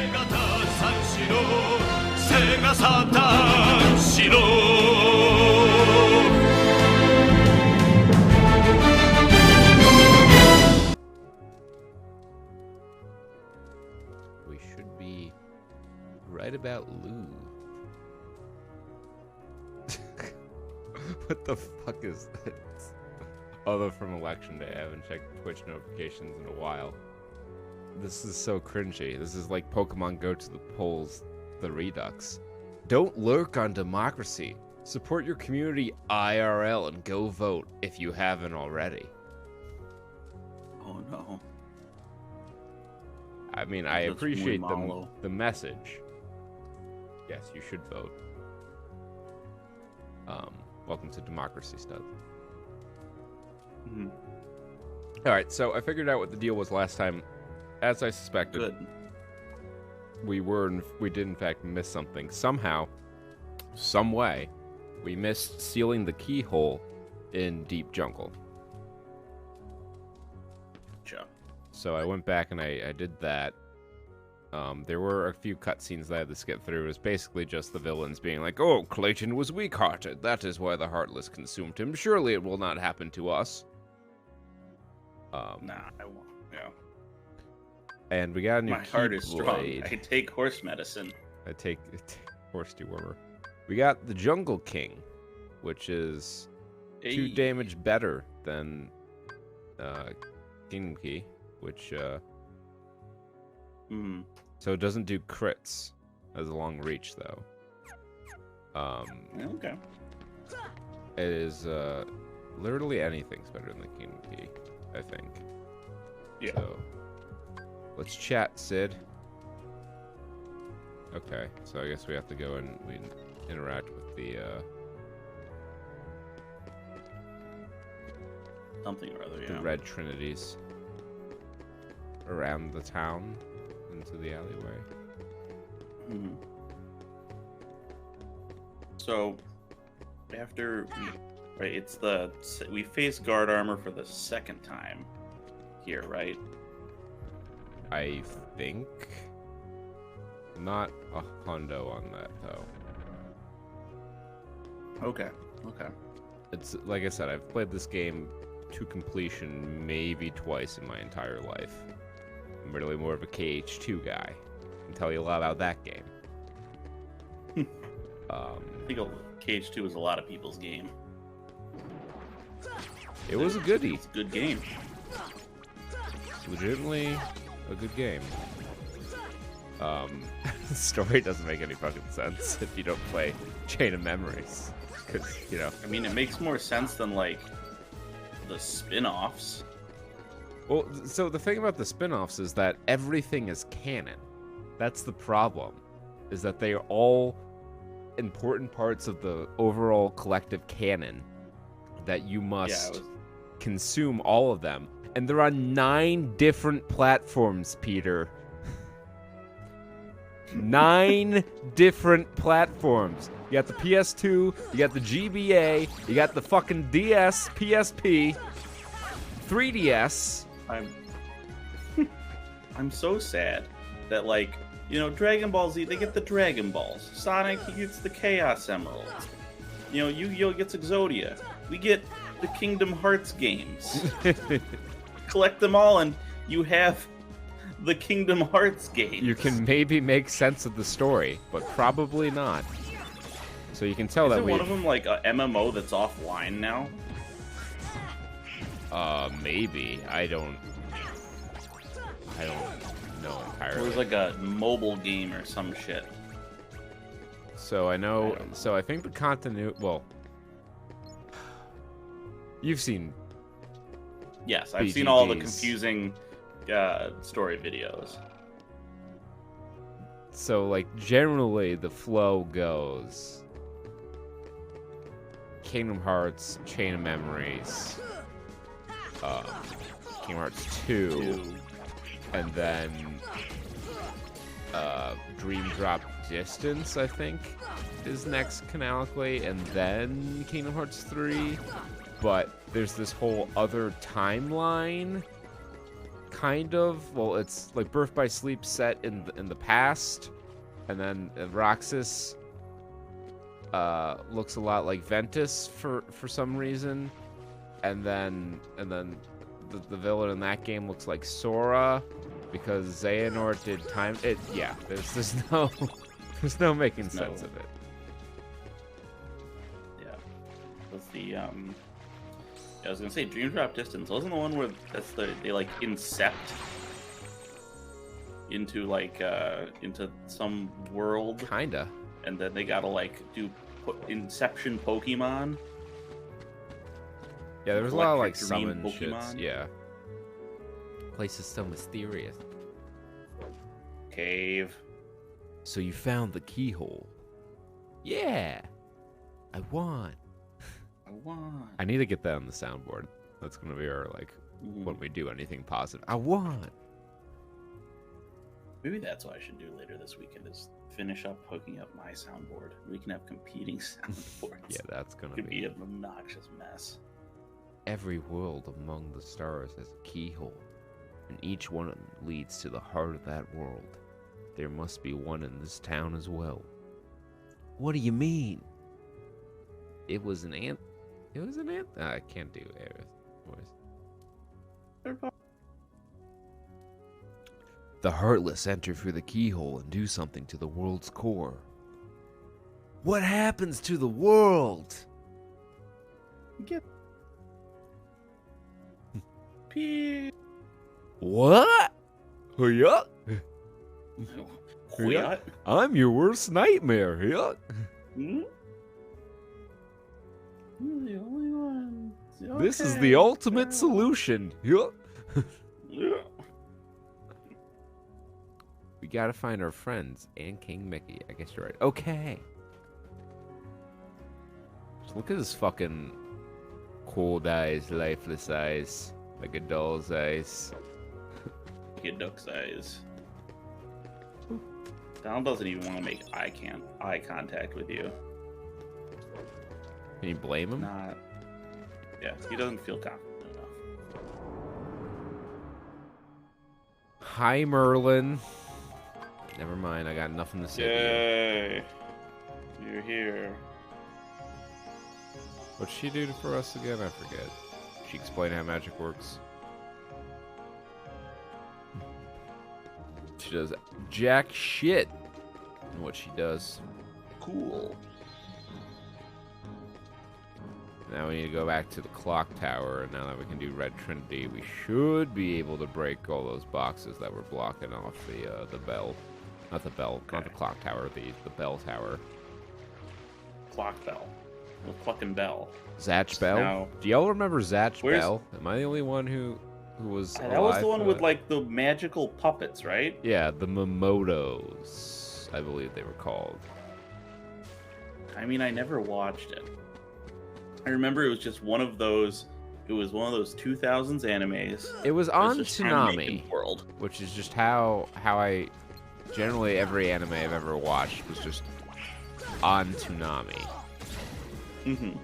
We should be right about Lou. What the fuck is this? Although from election day, I haven't checked Twitch notifications in a while. This is so cringy. This is like Pokemon Go to the polls, the Redux. Don't lurk on democracy. Support your community IRL and go vote if you haven't already. Oh no. I mean, I appreciate the message. Yes, you should vote. Welcome to Democracy Studs. Mm-hmm. Alright, so I figured out what the deal was last time. As I suspected. Good. We did in fact miss something. Somehow, some way, we missed sealing the keyhole in Deep Jungle. Sure. So I went back and I did that. There were a few cutscenes that I had to skip through. It was basically just the villains being like, "Oh, Clayton was weak-hearted. That is why the Heartless consumed him. Surely it will not happen to us." Nah, I won't. Yeah. And we got a new My heart is strong. blade. I take horse medicine. I take horse dewormer. We got the Jungle King, which is 2 damage better than Kingdom Key, which so it doesn't do crits as a long reach though. Okay. It is literally anything's better than the Kingdom Key, I think. Yeah. So let's chat, Sid. Okay, so I guess we have to go and we interact with the something or other, yeah. the red trinities around the town into the alleyway. So after we face guard armor for the second time here, right? I think not a hundo on that though. Okay. It's like I said, I've played this game to completion maybe twice in my entire life. I'm really more of a KH2 guy. I can tell you a lot about that game. I think KH2 was a lot of people's game. It was a goodie. It's a good game. Legitimately a good game. The story doesn't make any fucking sense if you don't play Chain of Memories. Because, you know. I mean, it makes more sense than, like, the spin-offs. Well, so the thing about the spin-offs is that everything is canon. That's the problem. Is that they are all important parts of the overall collective canon that you must consume all of them. And they're on 9 different platforms, Peter. 9 different platforms. You got the PS2, you got the GBA, you got the fucking DS, PSP, 3DS. I'm so sad that, like, you know, Dragon Ball Z, they get the Dragon Balls. Sonic, he gets the Chaos Emeralds. You know, Yu-Gi-Oh gets Exodia. We get the Kingdom Hearts games. Collect them all and you have the Kingdom Hearts games. You can maybe make sense of the story, but probably not. So you can tell that one of them like a MMO that's offline now? Maybe. I don't know entirely. It was like a mobile game or some shit. So I know. So I think the continuity. Well, you've seen. Yes, I've BGGs. seen all the confusing story videos. So, like, generally the flow goes Kingdom Hearts, Chain of Memories, Kingdom Hearts 2, and then Dream Drop Distance, I think, is next canonically, and then Kingdom Hearts 3. But there's this whole other timeline kind of. Well, it's like Birth by Sleep set in the past, and then Roxas looks a lot like Ventus for some reason, and then the villain in that game looks like Sora because Xehanort did time. Yeah, there's no there's no making sense of it. Yeah, was the I was gonna say Dream Drop Distance wasn't the one where they like incept into like into some world, Kinda. and then they gotta like do Inception Pokemon. Yeah, there was a lot of like Dream summon Pokemon. shits. Yeah. Place is so mysterious. Cave. So you found the keyhole. Yeah. I won. I won. I need to get that on the soundboard. That's gonna be our like when we do anything positive. I won. Maybe that's what I should do later this weekend is finish up hooking up my soundboard. We can have competing soundboards. Yeah, that's gonna Could be an obnoxious mess. Every world among the stars has a keyhole, and each one of them leads to the heart of that world. There must be one in this town as well. What do you mean? It was an ant. It was an ant. I can't do Aerith voice. The Heartless enter through the keyhole and do something to the world's core. What happens to the world? Get P. What? Yuck. What? I'm your worst nightmare. Yuck. Hmm? You're the only one. This is the ultimate solution. Yuck. Yeah. We gotta find our friends and King Mickey. I guess you're right. Okay. Just look at his fucking cold eyes, lifeless eyes, like a doll's eyes. Like a duck's eyes. Donald doesn't even want to make eye contact with you. Can you blame him? Not. Yeah, he doesn't feel confident enough. Hi, Merlin. Never mind, I got nothing to say to Yay! You're here. you. What'd she do for us again? I forget. She explained how magic works. She does jack shit in what she does. Cool. Now we need to go back to the clock tower, and now that we can do Red Trinity, we should be able to break all those boxes that were blocking off the bell. Not the bell, not the clock tower, the bell tower. Clock bell. The clucking bell. Zatch Bell? Now, Do y'all remember Zatch where's- Bell? Am I the only one who was that was the alive one for with that? like the magical puppets, right? Yeah, the Momotos, I believe they were called. I mean, I never watched it. I remember it was just one of those. It was one of those 2000s animes. It was It on was just trying to make Toonami, the world. which is just how I generally every anime I've ever watched was just on Toonami, Mm-hmm.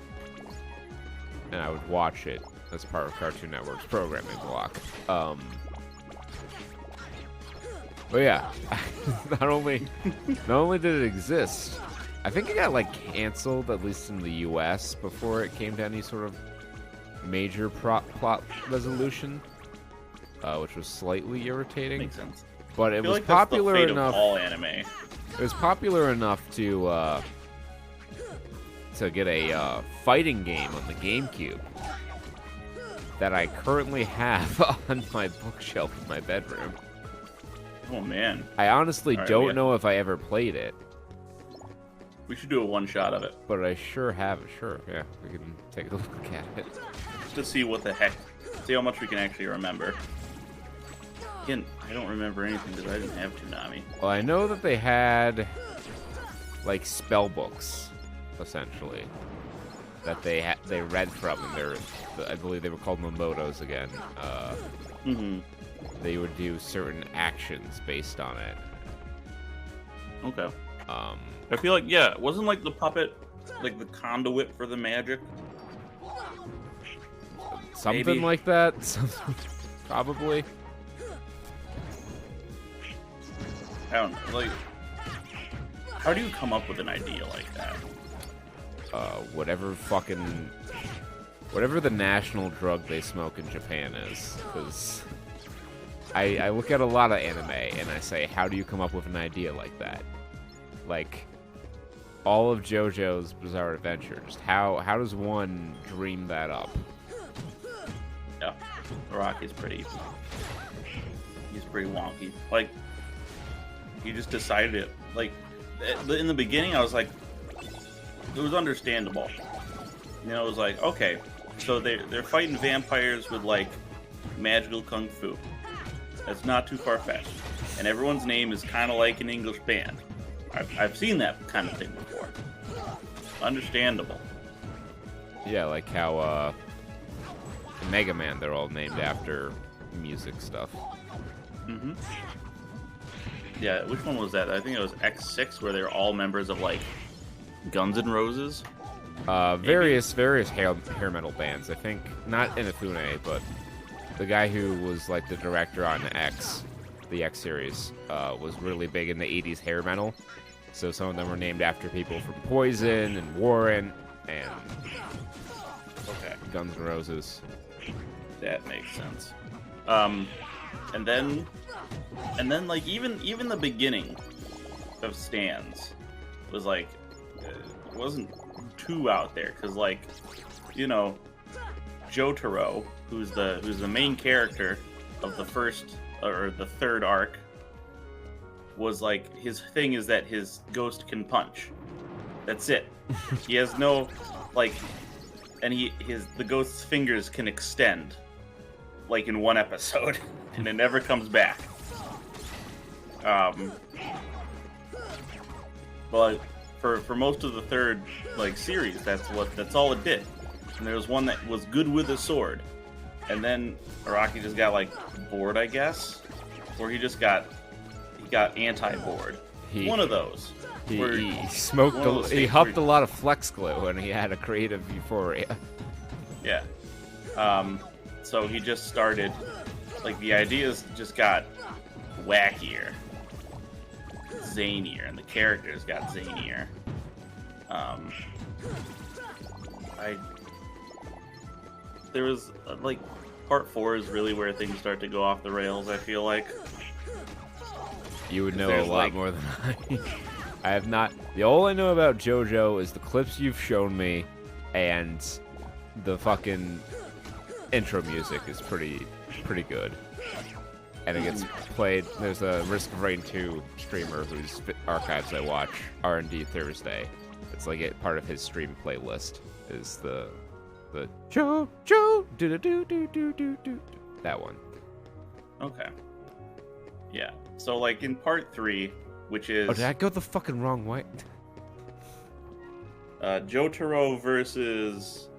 and I would watch it as part of Cartoon Network's programming block. But yeah, not only did it exist, I think it got like canceled, at least in the U.S. before it came to any sort of major plot resolution, which was slightly irritating. Makes sense. But I it feel was like that's the popular fate enough. of all anime. It was popular enough to get a fighting game on the GameCube that I currently have on my bookshelf in my bedroom. Oh man, I honestly All right, don't yeah. know if I ever played it, we should do a one shot of it but I sure have it. Sure, yeah, we can take a look at it. just to see what the heck, see how much we can actually remember. Again, I don't remember anything because I didn't have Toonami. Well, I know that they had like spell books, essentially, that they read from, and I believe they were called Momotos again. Mm-hmm. They would do certain actions based on it. Okay. I feel like, yeah, it wasn't like the puppet, like the conduit for the magic. Something Maybe. like that. Probably. I don't know. Like, how do you come up with an idea like that? Whatever the national drug they smoke in Japan is, because I look at a lot of anime and I say, how do you come up with an idea like that? Like, all of JoJo's Bizarre Adventures. How does one dream that up? Yeah, Araki's he's pretty wonky. Like, he just decided it. Like, in the beginning, I was like, it was understandable. You know, it was like, okay, so they're fighting vampires with, like, magical kung fu. That's not too far-fetched. And everyone's name is kind of like an English band. I've seen that kind of thing before. Understandable. Yeah, like how in Mega Man, they're all named after music stuff. Mm-hmm. Yeah, which one was that? I think it was X6, where they're all members of, like, Guns N' Roses. Various hair metal bands. I think not Inafune, but the guy who was like the director on the X series, was really big in the '80s hair metal. So some of them were named after people from Poison and Warrant and Guns N' Roses. That makes sense. And then like even the beginning of stands was like wasn't too out there, because, like, you know, Jotaro, who's the main character of the first or the third arc, was like, his thing is that his ghost can punch. That's it. He has no, like, and the ghost's fingers can extend, like, in one episode, and it never comes back. But for most of the third, like, series, that's all it did. And there was one that was good with a sword, and then Araki just got, like, bored, I guess, or he got anti-bored. One of those. He huffed a lot of flex glue, and he had a creative euphoria. Yeah. So he just started, like, the ideas just got wackier, zanier, and the characters got zanier. There was, like, part 4 is really where things start to go off the rails, I feel like. You would know a lot more than I. I have not. All I know about JoJo is the clips you've shown me, and the fucking intro music is pretty good. And it gets played. There's a Risk of Rain 2 streamer whose archives I watch, R&D Thursday. It's like part of his stream playlist is the JoJo do that one. Okay. Yeah. So, like, in part 3, which is... Oh, did I go the fucking wrong way? Jotaro versus...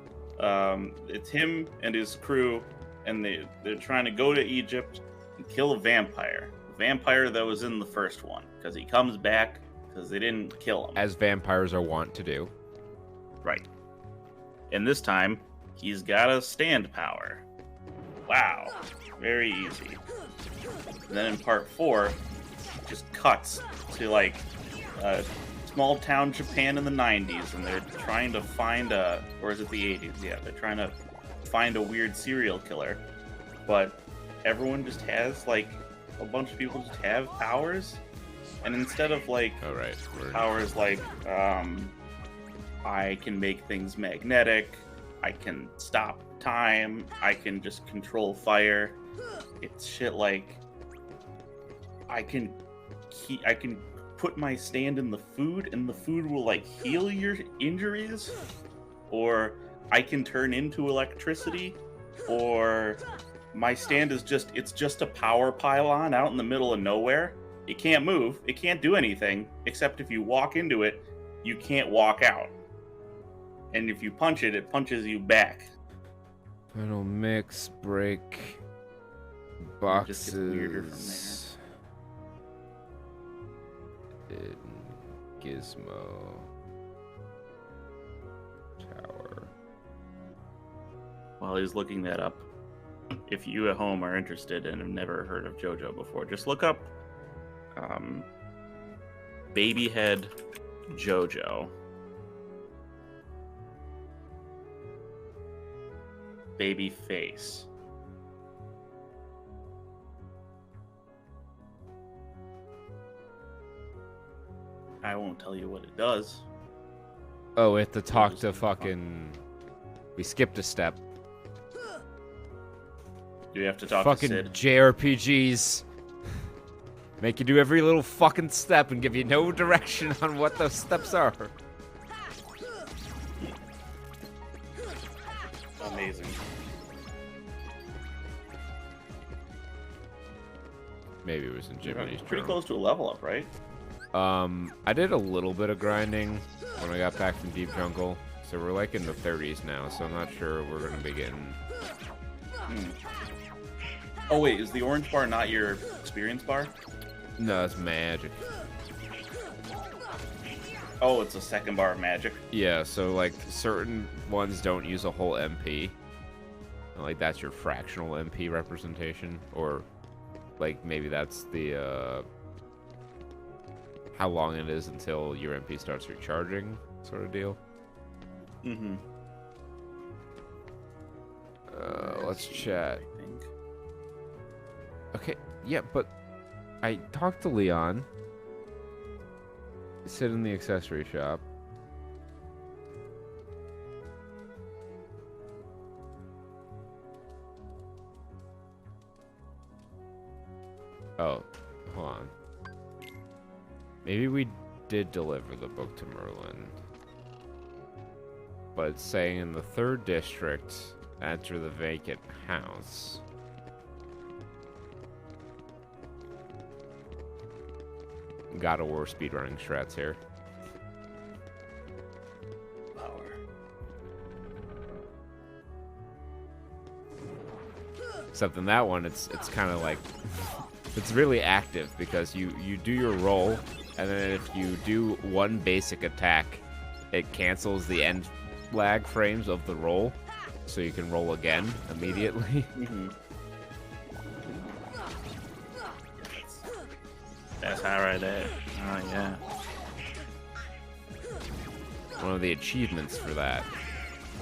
it's him and his crew, and they're trying to go to Egypt and kill a vampire. The vampire that was in the first one, because he comes back because they didn't kill him. As vampires are wont to do. Right. And this time, he's got a stand power. Wow. Very easy. And then in part 4, just cuts to, like, small town Japan in the 90s, and they're trying to find or is it the 80s? Yeah, they're trying to find a weird serial killer. But everyone just has, like, a bunch of people just have powers. And instead of, like, powers like, I can make things magnetic, I can stop time, I can just control fire. It's shit like, I can put my stand in the food, and the food will, like, heal your injuries, or I can turn into electricity, or my stand is just a power pylon out in the middle of nowhere. It can't move, it can't do anything, except if you walk into it, you can't walk out. And if you punch it, it punches you back. Final mix, break, boxes. Just gets weirder from there. Gizmo Tower. While he's looking that up, if you at home are interested and have never heard of JoJo before, just look up Baby head JoJo. Baby face. I won't tell you what it does. Oh, we have to talk to fucking... We skipped a step. Do we have to talk Fucking to Sid? JRPGs. Make you do every little fucking step and give you no direction on what those steps are. Amazing. Maybe it was in Jimmy's Pretty journal. close to a level up, right? I did a little bit of grinding when I got back from Deep Jungle. So we're like in the 30s now, so I'm not sure we're gonna be getting... Oh wait, is the orange bar not your experience bar? No, it's magic. Oh, it's a second bar of magic. Yeah, so like certain ones don't use a whole MP. Like that's your fractional MP representation, or like maybe that's the how long it is until your MP starts recharging, sort of deal. Mm-hmm. Let's chat. I think. Okay, yeah, but I talked to Leon. Sit in the accessory shop. Oh, hold on. Maybe we did deliver the book to Merlin. But it's saying in the 3rd district, enter the vacant house. God of War speedrunning strats here. Power. Except in that one, it's kind of like it's really active because you do your roll, and then if you do one basic attack, it cancels the end lag frames of the roll, so you can roll again immediately. Mm-hmm. That's high right there. Oh yeah. One of the achievements for that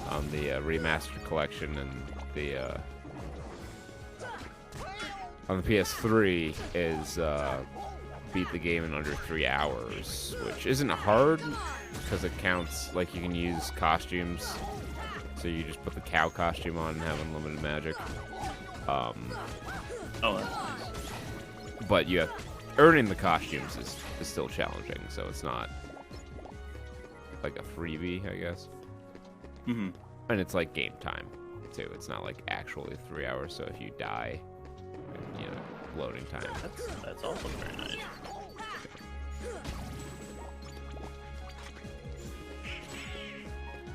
on the remastered collection and the on the PS3 is beat the game in under 3 hours, which isn't hard because it counts, like you can use costumes, so you just put the cow costume on and have unlimited magic. Oh, that's nice. But you have earning the costumes is still challenging, so it's not like a freebie, I guess. Mm-hmm. And it's like game time too. It's not like actually 3 hours, so if you die, you know, loading time. That's also very nice.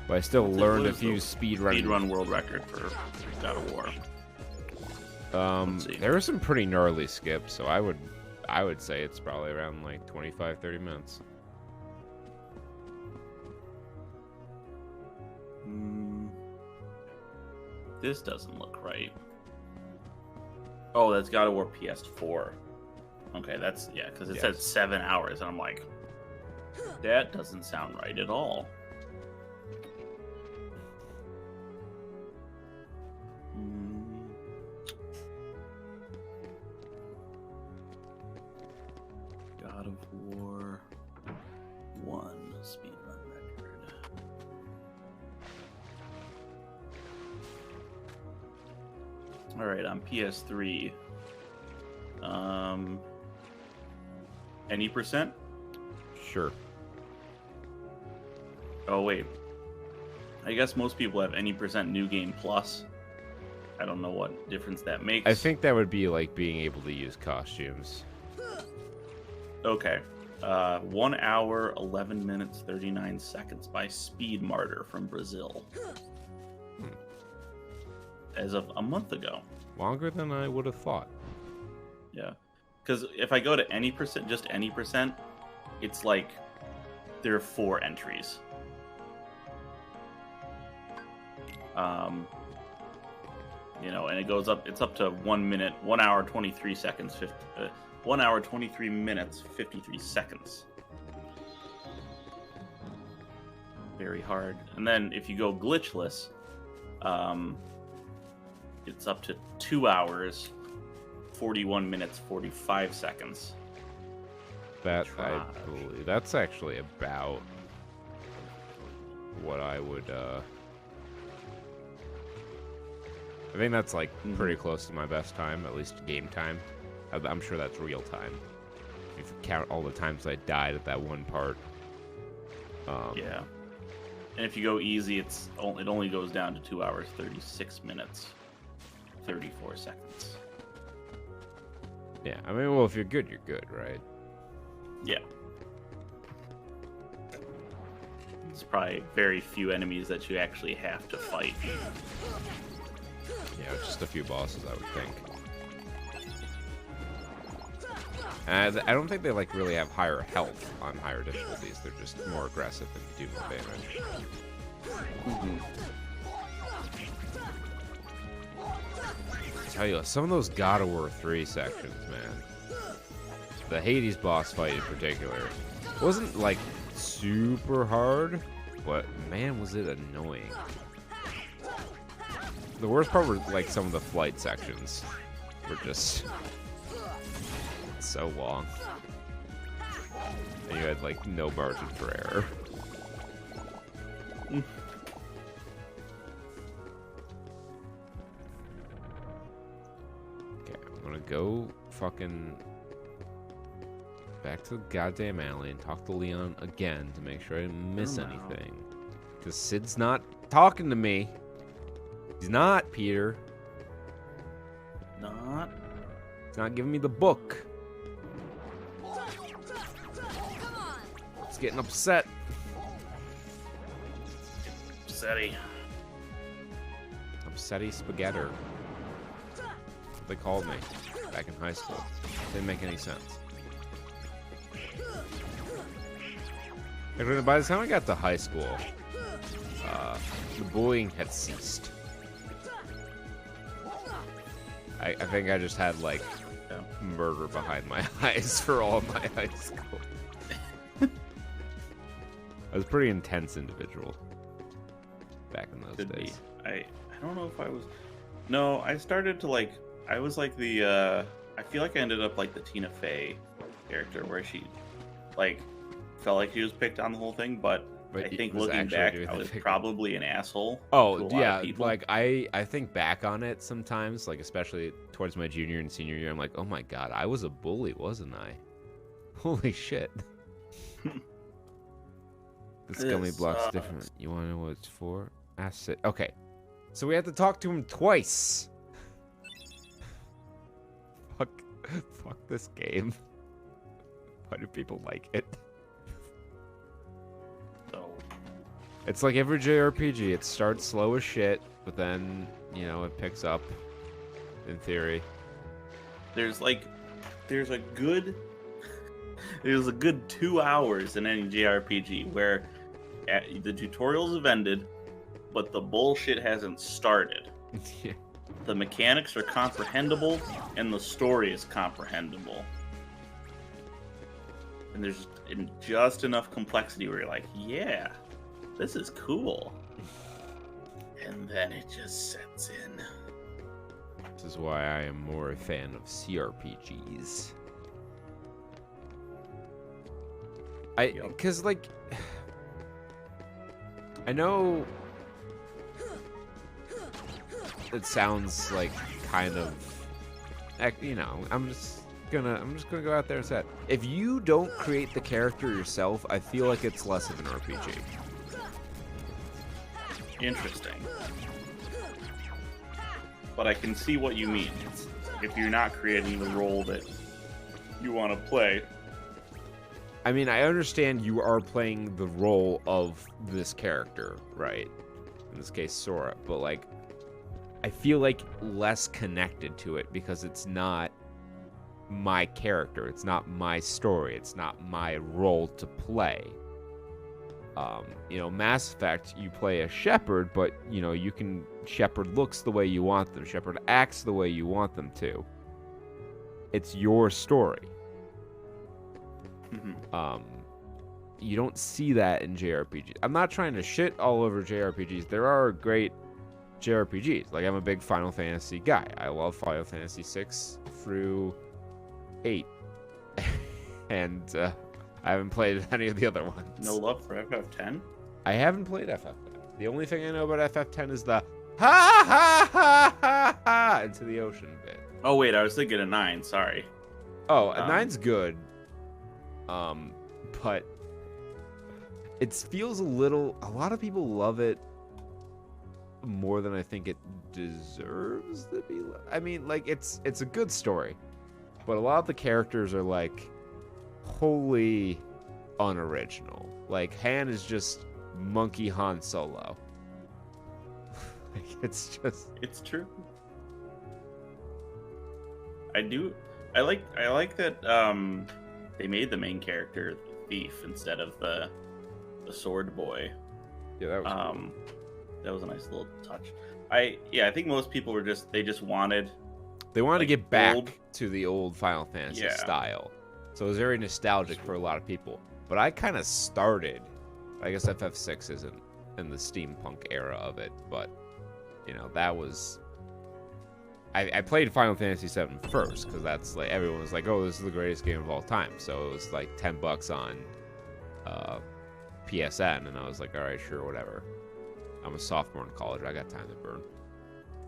But I still learned a few speedrun world record for God of War. There were some pretty gnarly skips, so I would say it's probably around like 25-30 minutes. This doesn't look right. Oh, that's God of War PS4. Okay, that's, yeah, because it said 7 hours, and I'm like, that doesn't sound right at all. God of War 1 speedrun record. Alright, on PS3. Any percent? Sure. Oh, wait. I guess most people have any percent New Game Plus. I don't know what difference that makes. I think that would be like being able to use costumes. Okay. 1 hour, 11 minutes, 39 seconds by Speed Martyr from Brazil. As of a month ago. Longer than I would have thought. Yeah. Because if I go to any percent, just any percent, it's like there are 4 entries. You know, and it goes up, it's up to 1 minute, 1 hour, 23 seconds, 1 hour, 23 minutes, 53 seconds. very hard. And then if you go glitchless, it's up to 2 hours, 41 minutes, 45 seconds. That I believe that's actually about what I would. I think that's like pretty close to my best time, at least game time. I'm sure that's real time. If you count all the times I died at that one part. Yeah. And if you go easy, it only goes down to 2 hours, 36 minutes, 34 seconds. Yeah, I mean, well, if you're good, right? Yeah. There's probably very few enemies that you actually have to fight. Yeah, just a few bosses, I would think. And I don't think they like really have higher health on higher difficulties. They're just more aggressive and do more damage. I tell you, some of those God of War 3 sections, man. The Hades boss fight in particular wasn't like super hard, but man, was it annoying. The worst part were like some of the flight sections were just so long. And you had like no margin for error. Okay, I'm gonna go fucking back to the goddamn alley and talk to Leon again to make sure I didn't miss anything. Because Sid's not talking to me. He's not, Peter. Not? He's not giving me the book. He's getting upset. Upsetty. Upsetty spaghetti. They called me back in high school. Didn't make any sense. By the time I got to high school, the bullying had ceased. I think I just had, like, murder behind my eyes for all of my high school. I was a pretty intense individual back in those days. I don't know if I was... No, I started to, like... I was like the, I feel like I ended up like the Tina Fey character, where she, like, felt like she was picked on the whole thing, but I think looking back, I was probably an asshole. Oh, yeah, like, I think back on it sometimes, like, especially towards my junior and senior year, I'm like, oh my god, I was a bully, wasn't I? Holy shit. This gummy block's different. You wanna know what it's for? Ask it. Okay. So we have to talk to him twice. Fuck this game. Why do people like it? It's like every JRPG. It starts slow as shit, but then, you know, it picks up, in theory. There's a good 2 hours in any JRPG where the tutorials have ended, but the bullshit hasn't started. Yeah. The mechanics are comprehensible, and the story is comprehensible. And there's just enough complexity where you're like, yeah, this is cool. And then it just sets in. This is why I am more a fan of CRPGs. Because, like, I know it sounds like kind of, you know, I'm just gonna go out there and say, if you don't create the character yourself, I feel like it's less of an RPG. Interesting. But I can see what you mean. If you're not creating the role that you want to play. I mean, I understand you are playing the role of this character, right? In this case, Sora. But, like, I feel like less connected to it because it's not my character. It's not my story. It's not my role to play. You know, Mass Effect, you play a shepherd, but, you know, you can... Shepherd looks the way you want them. Shepherd acts the way you want them to. It's your story. you don't see that in JRPGs. I'm not trying to shit all over JRPGs. There are great JRPGs. Like, I'm a big Final Fantasy guy. I love Final Fantasy 6 through 8. And I haven't played any of the other ones. No love for FF10? I haven't played FF10. The only thing I know about FF10 is the ha ha ha ha ha into the ocean bit. Oh, wait, I was thinking of 9, sorry. Oh, 9's good. But it feels a lot of people love it more than I think it deserves to be. I mean, like, it's a good story, but a lot of the characters are like wholly unoriginal. Like, Han is just monkey Han Solo. Like, it's true. I like that they made the main character the thief instead of the sword boy. Yeah, that was cool. That was a nice little touch. I think most people were just wanted to get back to the old Final Fantasy style. So it was very nostalgic for a lot of people. But I kind of started, I guess FF6 isn't in the steampunk era of it, but you know, that was I played Final Fantasy 7 first because that's like everyone was like, "Oh, this is the greatest game of all time." So it was like $10 on PSN, and I was like, "All right, sure, whatever." I'm a sophomore in college. I got time to burn.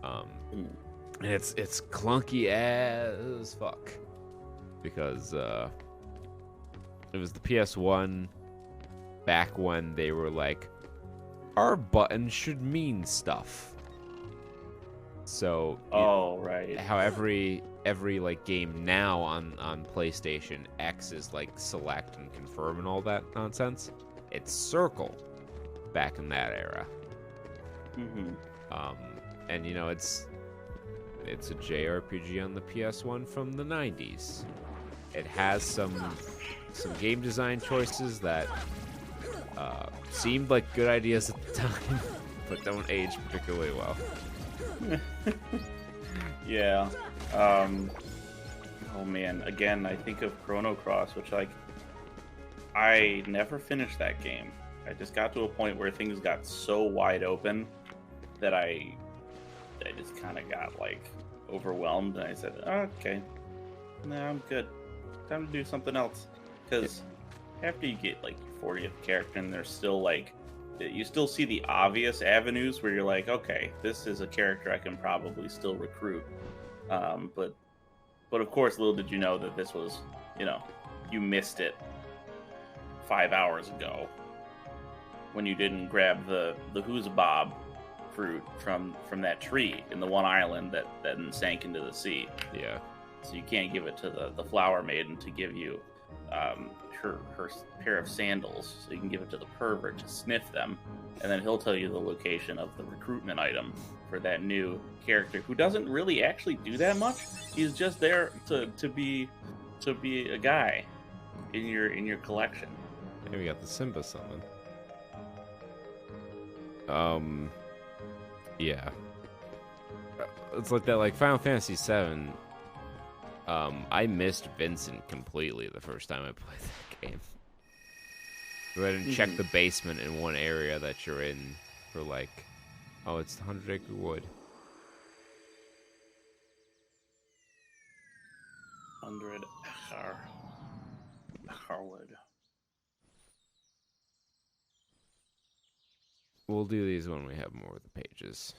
And it's clunky as fuck because it was the PS1 back when they were like, our buttons should mean stuff. So right. How every like game now on PlayStation X is like select and confirm and all that nonsense. It's circle back in that era. And you know, it's a JRPG on the PS1 from the 90s. It has some game design choices that seemed like good ideas at the time, but don't age particularly well. Yeah. Oh man, again, I think of Chrono Cross, which I never finished that game. I just got to a point where things got so wide open that I just kind of got like overwhelmed, and I said, okay, no, I'm good. Time to do something else. Because after you get like your 40th character, and there's still like, you still see the obvious avenues where you're like, okay, this is a character I can probably still recruit. But of course, little did you know that this was, you know, you missed it 5 hours ago when you didn't grab the who's bob fruit from that tree in the one island that then sank into the sea. Yeah. So you can't give it to the flower maiden to give you her pair of sandals, so you can give it to the pervert to sniff them, and then he'll tell you the location of the recruitment item for that new character who doesn't really actually do that much. He's just there to be a guy in your collection. Hey, we got the Simba summon. Yeah. It's like that, like Final Fantasy VII. I missed Vincent completely the first time I played that game. Go ahead and check the basement in one area that you're in for like, oh, it's the 100-acre wood. 100-acre wood. We'll do these when we have more of the pages.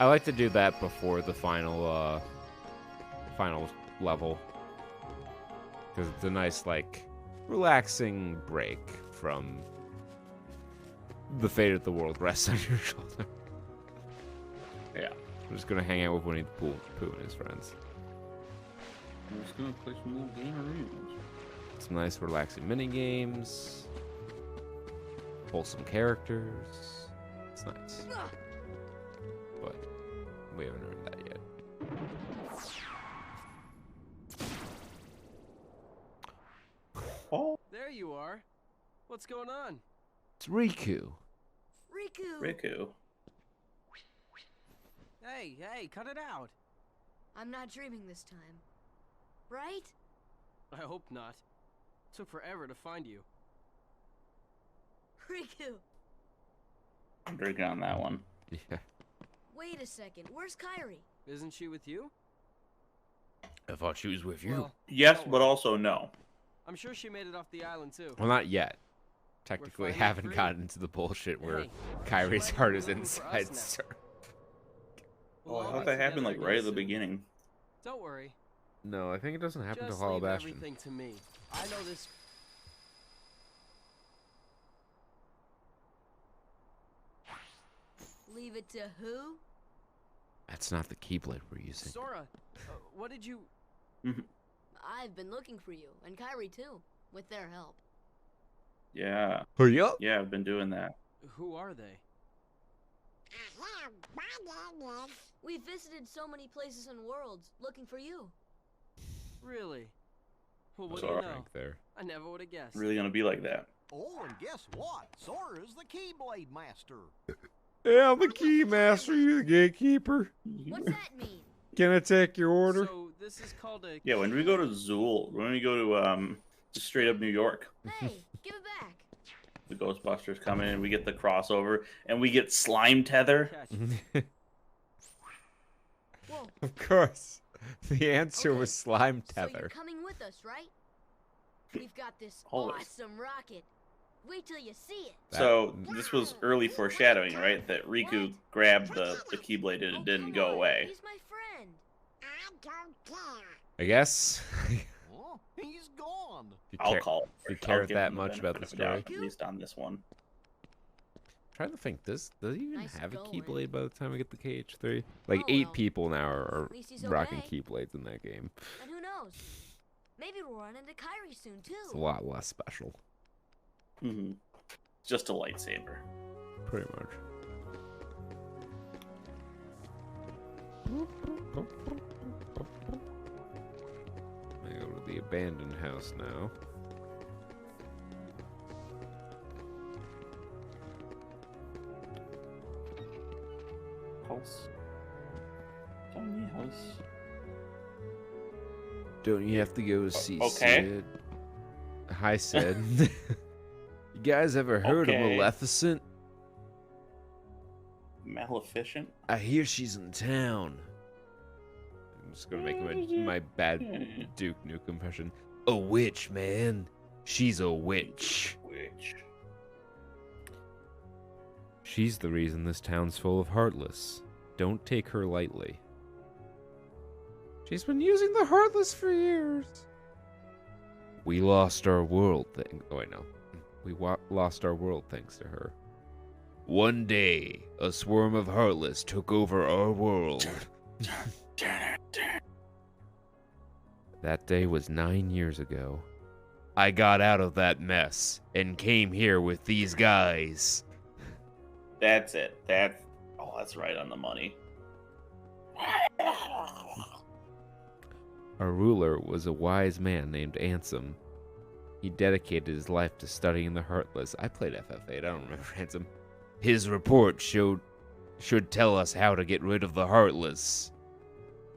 I like to do that before the final level, because it's a nice, like, relaxing break from the fate of the world rests on your shoulder. Yeah. I'm just gonna hang out with Winnie the Pooh and his friends. I'm just gonna play some little games. Some nice relaxing mini games. Wholesome characters. It's nice. But we haven't earned that yet. Oh. There you are. What's going on? It's Riku. Riku. Hey, cut it out. I'm not dreaming this time. Right? I hope not. Took forever to find you. Riku! I'm drinking on that one. Yeah. Wait a second, where's Kairi? Isn't she with you? I thought she was with you. Well, Yes, don't but worry. also no. I'm sure she made it off the island too. Well, not yet. Technically, finally haven't free. gotten into the bullshit where Hey, Kyrie's she might heart be is looking for us inside now. Sir. We'll Oh, I all thought be that happened together like right again at the soon. beginning. Don't worry. No, I think it doesn't happen Just to Hollow leave Bastion. everything to me. I know this. Leave it to who? That's not the Keyblade we're using. Sora, what did you... I've been looking for you, and Kairi too, with their help. Yeah. Hurry up! Yeah, I've been doing that. Who are they? We've visited so many places and worlds, looking for you. Really? Well, what do Sora. you know? Frank there. I never would have guessed. Really gonna be like that. Oh, and guess what? Sora's the Keyblade Master. Yeah, I'm the key master, you the gatekeeper. What's that mean? Can I take your order? So, this is called a... Yeah, when we go to Zool, when we go to just straight up New York, Hey, give it back. the Ghostbusters come in and we get the crossover and we get Slime Tether. Catch. Whoa. Of course. The answer Okay, was slime So you're tether. coming with us, right? We've got this Always. awesome rocket. Wait till you see it. So this was early foreshadowing, right? That Riku grabbed the Keyblade and it didn't come go on, away. He's my friend. I guess. Oh, he's gone. You I'll care- call it. you I'll care give that him much about the benefit of doubt, story? At least on this one. Trying to think, does he even Nice have a going. Keyblade by the time we get to KH3? Like, Oh, 8 well. people now are At least he's rocking okay. Keyblades in that game. And who knows? Maybe we'll run into Kairi soon too. It's a lot less special, Hmm. Just a lightsaber. pretty much. I go to the abandoned house now. House. Tiny house. Don't you have to go to see okay. Sid? Hi, Sid. You guys ever heard of Okay. Maleficent? Maleficent. I hear she's in town. I'm just gonna make my bad Duke Nukem impression. A witch, man. She's a witch. Which? She's the reason this town's full of Heartless. Don't take her lightly. She's been using the Heartless for years. We lost our world oh wait, no. We lost our world thanks to her. One day, a swarm of Heartless took over our world. That day was 9 years ago. I got out of that mess and came here with these guys. That's it. That's right on the money. Our ruler was a wise man named Ansem. He dedicated his life to studying the Heartless. I played FF8, I don't remember Ansem. His report should tell us how to get rid of the Heartless.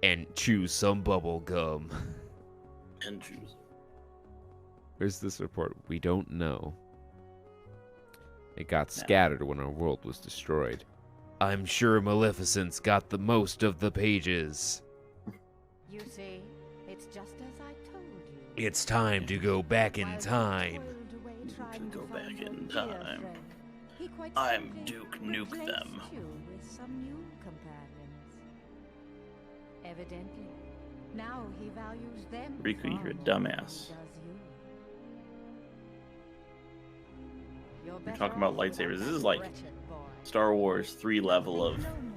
And chew some bubble gum. And choose. Where's this report? We don't know. It got scattered when our world was destroyed. I'm sure Maleficent's got the most of the pages. You see, it's just as I told you. It's time to go back in While you time. toiled away You trying can to go find back your in dear time. friend, he quite I'm simply Duke Nuke replaced them. you with some new companions. Evidently, now he values them. Riku, far you're a more dumbass. than he does you. You're better talking about off without lightsabers. This that is like wretched boy. Star Wars 3 level of. No more of him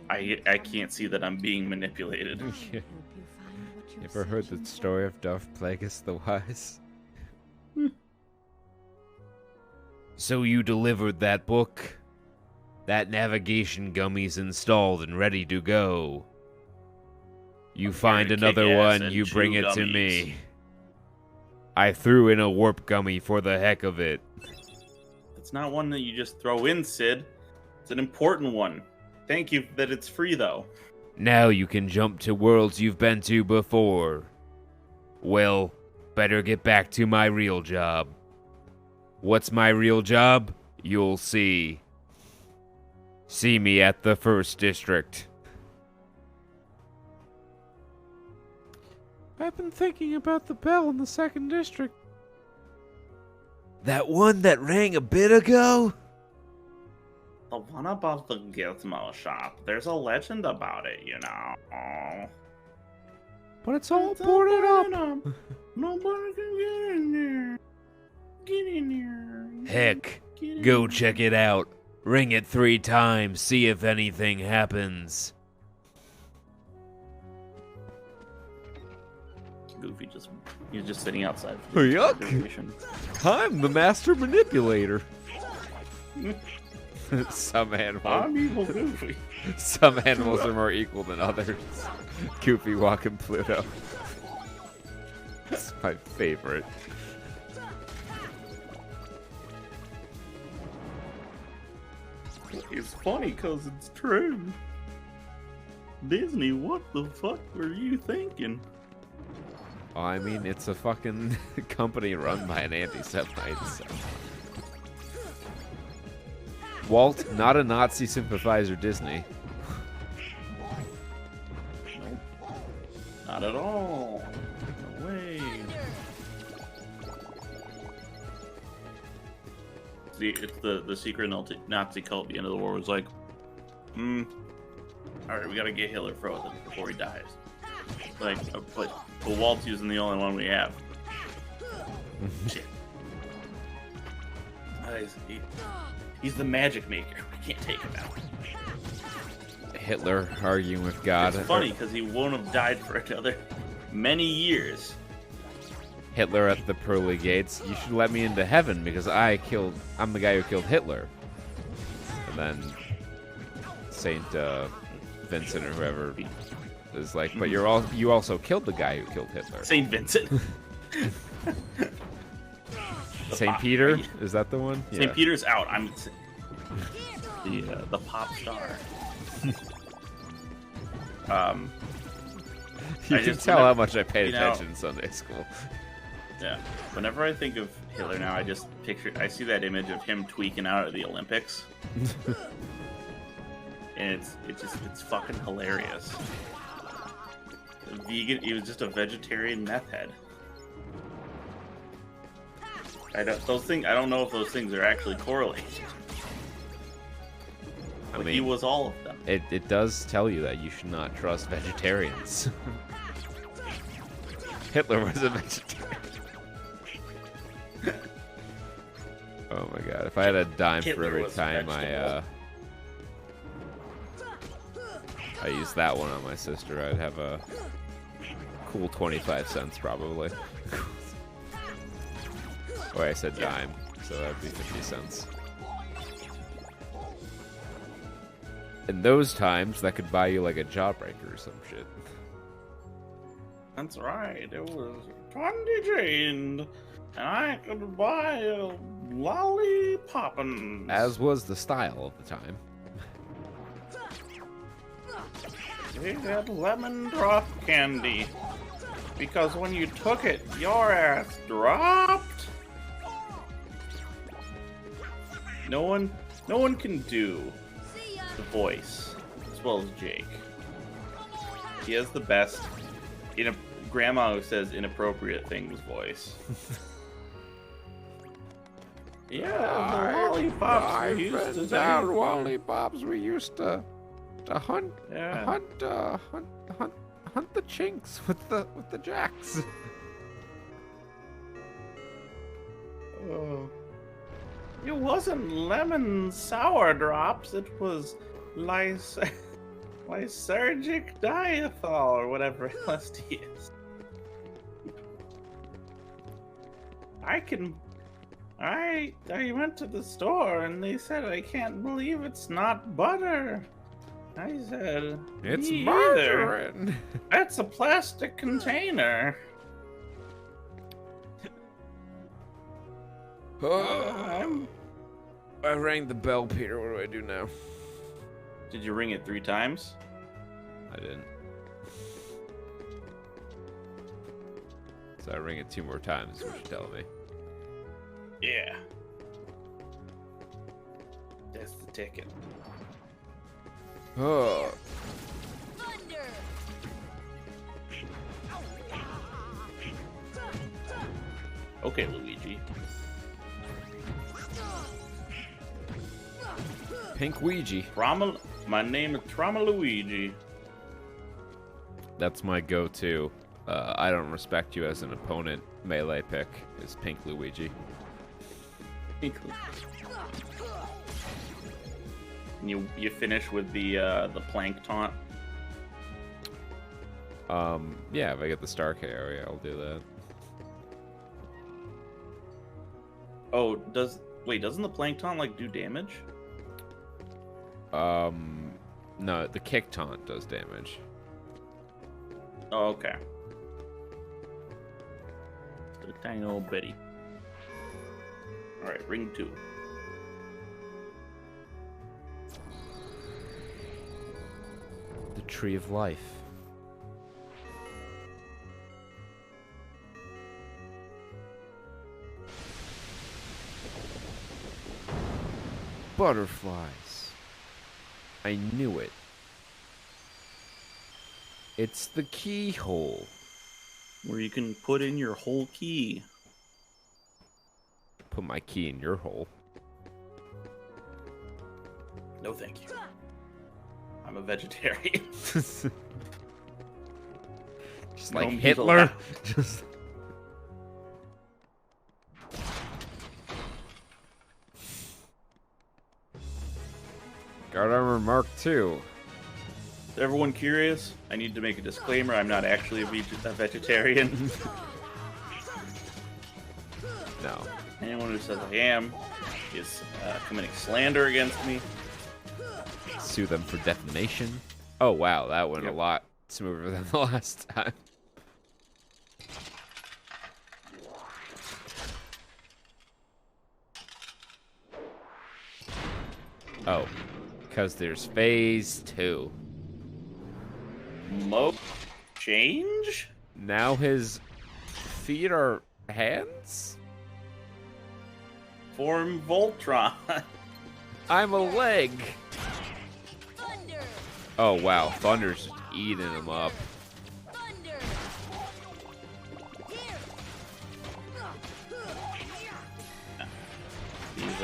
I will can't see that I'm being manipulated. I'll Yeah. help you find what You you're ever heard searching the for. story of Darth Plagueis the Wise? So you delivered that book? That navigation gummy's installed and ready to go. You I'm find here to another kick ass one, and you chew bring it to gummies. me. I threw in a warp gummy for the heck of it. It's not one that you just throw in, Sid. It's an important one. Thank you that it's free, though. Now you can jump to worlds you've been to before. Well, better get back to my real job. What's my real job? You'll see. See me at the 1st District. I've been thinking about the bell in the 2nd District. That one that rang a bit ago? The one above the gizmo shop. There's a legend about it, you know. But it's all boarded up. Nobody can get in there. Get in there. Heck, Get in go there. check it out. Ring it 3 times, see if anything happens. Goofy he's just sitting outside. Yuck. Decoration. I'm the master manipulator. Some animals, I'm evil Goofy. some animals are more equal than others. Goofy walking Pluto. That's my favorite. It's funny because it's true. Disney, what the fuck were you thinking? Oh, I mean, it's a fucking company run by an anti-Semite. So. Walt, not a Nazi sympathizer, Disney. Nope. Not at all. No way. It's the secret Nazi cult at the end of the war was like, alright, we gotta get Hitler frozen before he dies. Like, but Walt's using the only one we have. Shit. He's the magic maker. We can't take him out. Hitler arguing with God. It's funny because he won't have died for another many years. Hitler at the pearly gates. You should let me into heaven because I'm the guy who killed Hitler. And then Saint Vincent or whoever is like, but you also killed the guy who killed Hitler. Saint Vincent. Saint Peter, is that the one? Saint Peter's out. I'm the pop star. You can tell how much I paid attention in Sunday school. Yeah. Whenever I think of Hitler now, I just I see that image of him tweaking out at the Olympics. And it's fucking hilarious. Vegan, he was just a vegetarian meth head. I don't know if those things are actually correlated. I But mean, he was all of them. it does tell you that you should not trust vegetarians. Hitler was a vegetarian. Oh my god, if I had a dime Hitler for every was time vegetable. I used that one on my sister, I'd have a cool 25 cents probably. Oh, I said dime, so that'd be 50 cents. In those times, that could buy you like a jawbreaker or some shit. That's right. It was 20 chained, and I could buy a lollipoppin'. As was the style of the time. They had lemon drop candy. Because when you took it, your ass dropped. No one can do the voice as well as Jake. He has the best grandma who says inappropriate things voice. Yeah, the lollipops we used to take. lollipops we used to hunt, Yeah. hunt the chinks with the jacks. Oh. It wasn't lemon sour drops, it was lysergic diethol or whatever LSD is. I went to the store and they said I can't believe it's not butter. I said, It's "Me margarine. either. That's a plastic container. I rang the bell, Peter. What do I do now? Did you ring it 3 times? I didn't. So I ring it 2 more times, is what you're telling me. Yeah. That's the ticket. Oh. Thunder! Okay, Luigi. Pink Ouija. My name is Trauma Luigi. That's my go-to. I don't respect you as an opponent. Melee pick is Pink Luigi. You finish with the plank taunt. Yeah, if I get the star KO, yeah, I'll do that. Oh, doesn't the plank taunt like do damage? No, the kick taunt does damage. Oh, okay. The tiny old Betty. Alright, ring 2. The Tree of Life. Butterflies. I knew it. It's the keyhole. Where you can put in your whole key. Put my key in your hole. No, thank you. I'm a vegetarian. Just like No meat Hitler. allowed. Just. Guard Armor Mark II. Is everyone curious? I need to make a disclaimer. I'm not actually a vegetarian. No. Anyone who says I am is committing slander against me. Sue them for defamation. Oh wow, that went Yep. a lot smoother than the last time. Oh, because there's phase 2. Mo change? Now his feet are hands? Form Voltron. I'm a leg. Thunder! Oh wow, Thunder's just eating him up. Thunder! Here! These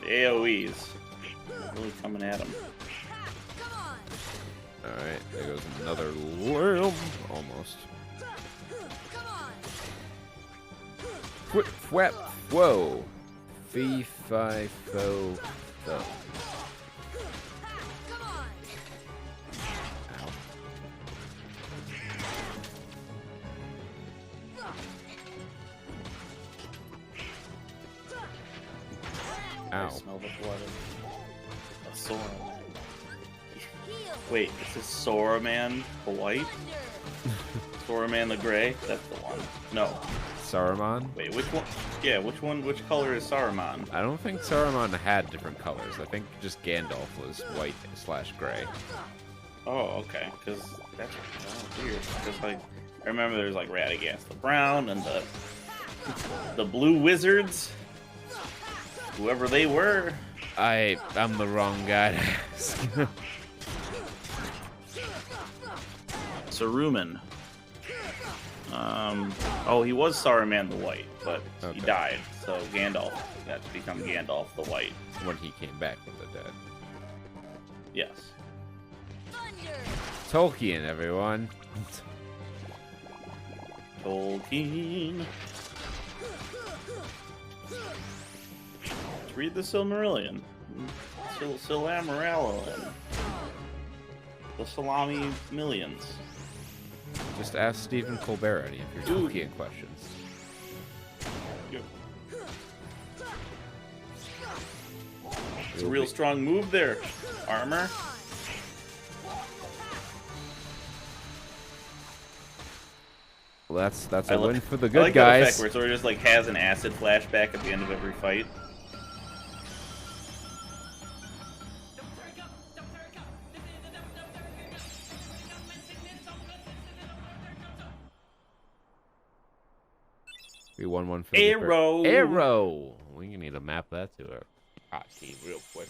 AoEs really coming at him. Come on! Alright, there goes another limb. Almost. Come on! Whip, whap, whoa. Fee, fi, fo, fo. Come on! Ow. I Ow. smell the blood of Sora. Heal! Wait, this is Sora Man the white? Thunder! Sora Man the gray? That's the one. No. Saruman? Wait, which one? Yeah, which one? Which color is Saruman? I don't think Saruman had different colors. I think just Gandalf was white / gray. Oh, okay. Because that's weird. Because like, I remember there's like Radagast the brown and the blue wizards. Whoever they were. I'm the wrong guy to ask. Saruman. Oh, he was Saruman the White, but he Okay. died. So Gandalf got to become Gandalf the White. When he came back from the dead. Yes. Thunder! Tolkien, everyone. Tolkien. Let's read the Silmarillion. Silamarillion. The Salami Millions. Just ask Stephen Colbert any of your Dude. Tolkien questions. It's a real strong move there. Armor. Well, that's I a like- win for the I good like that effect guys. where Sora just like has an acid flashback at the end of every fight. We won one for the Arrow. Arrow. We need to map that to our hotkey real quick.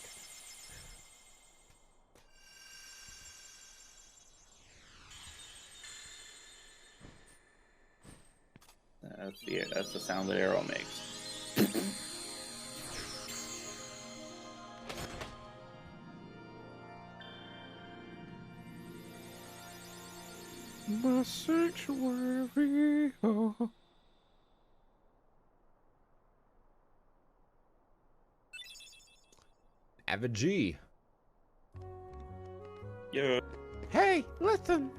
That's the sound that arrow makes. My sanctuary. Oh. Have a G. Yeah. Hey, listen.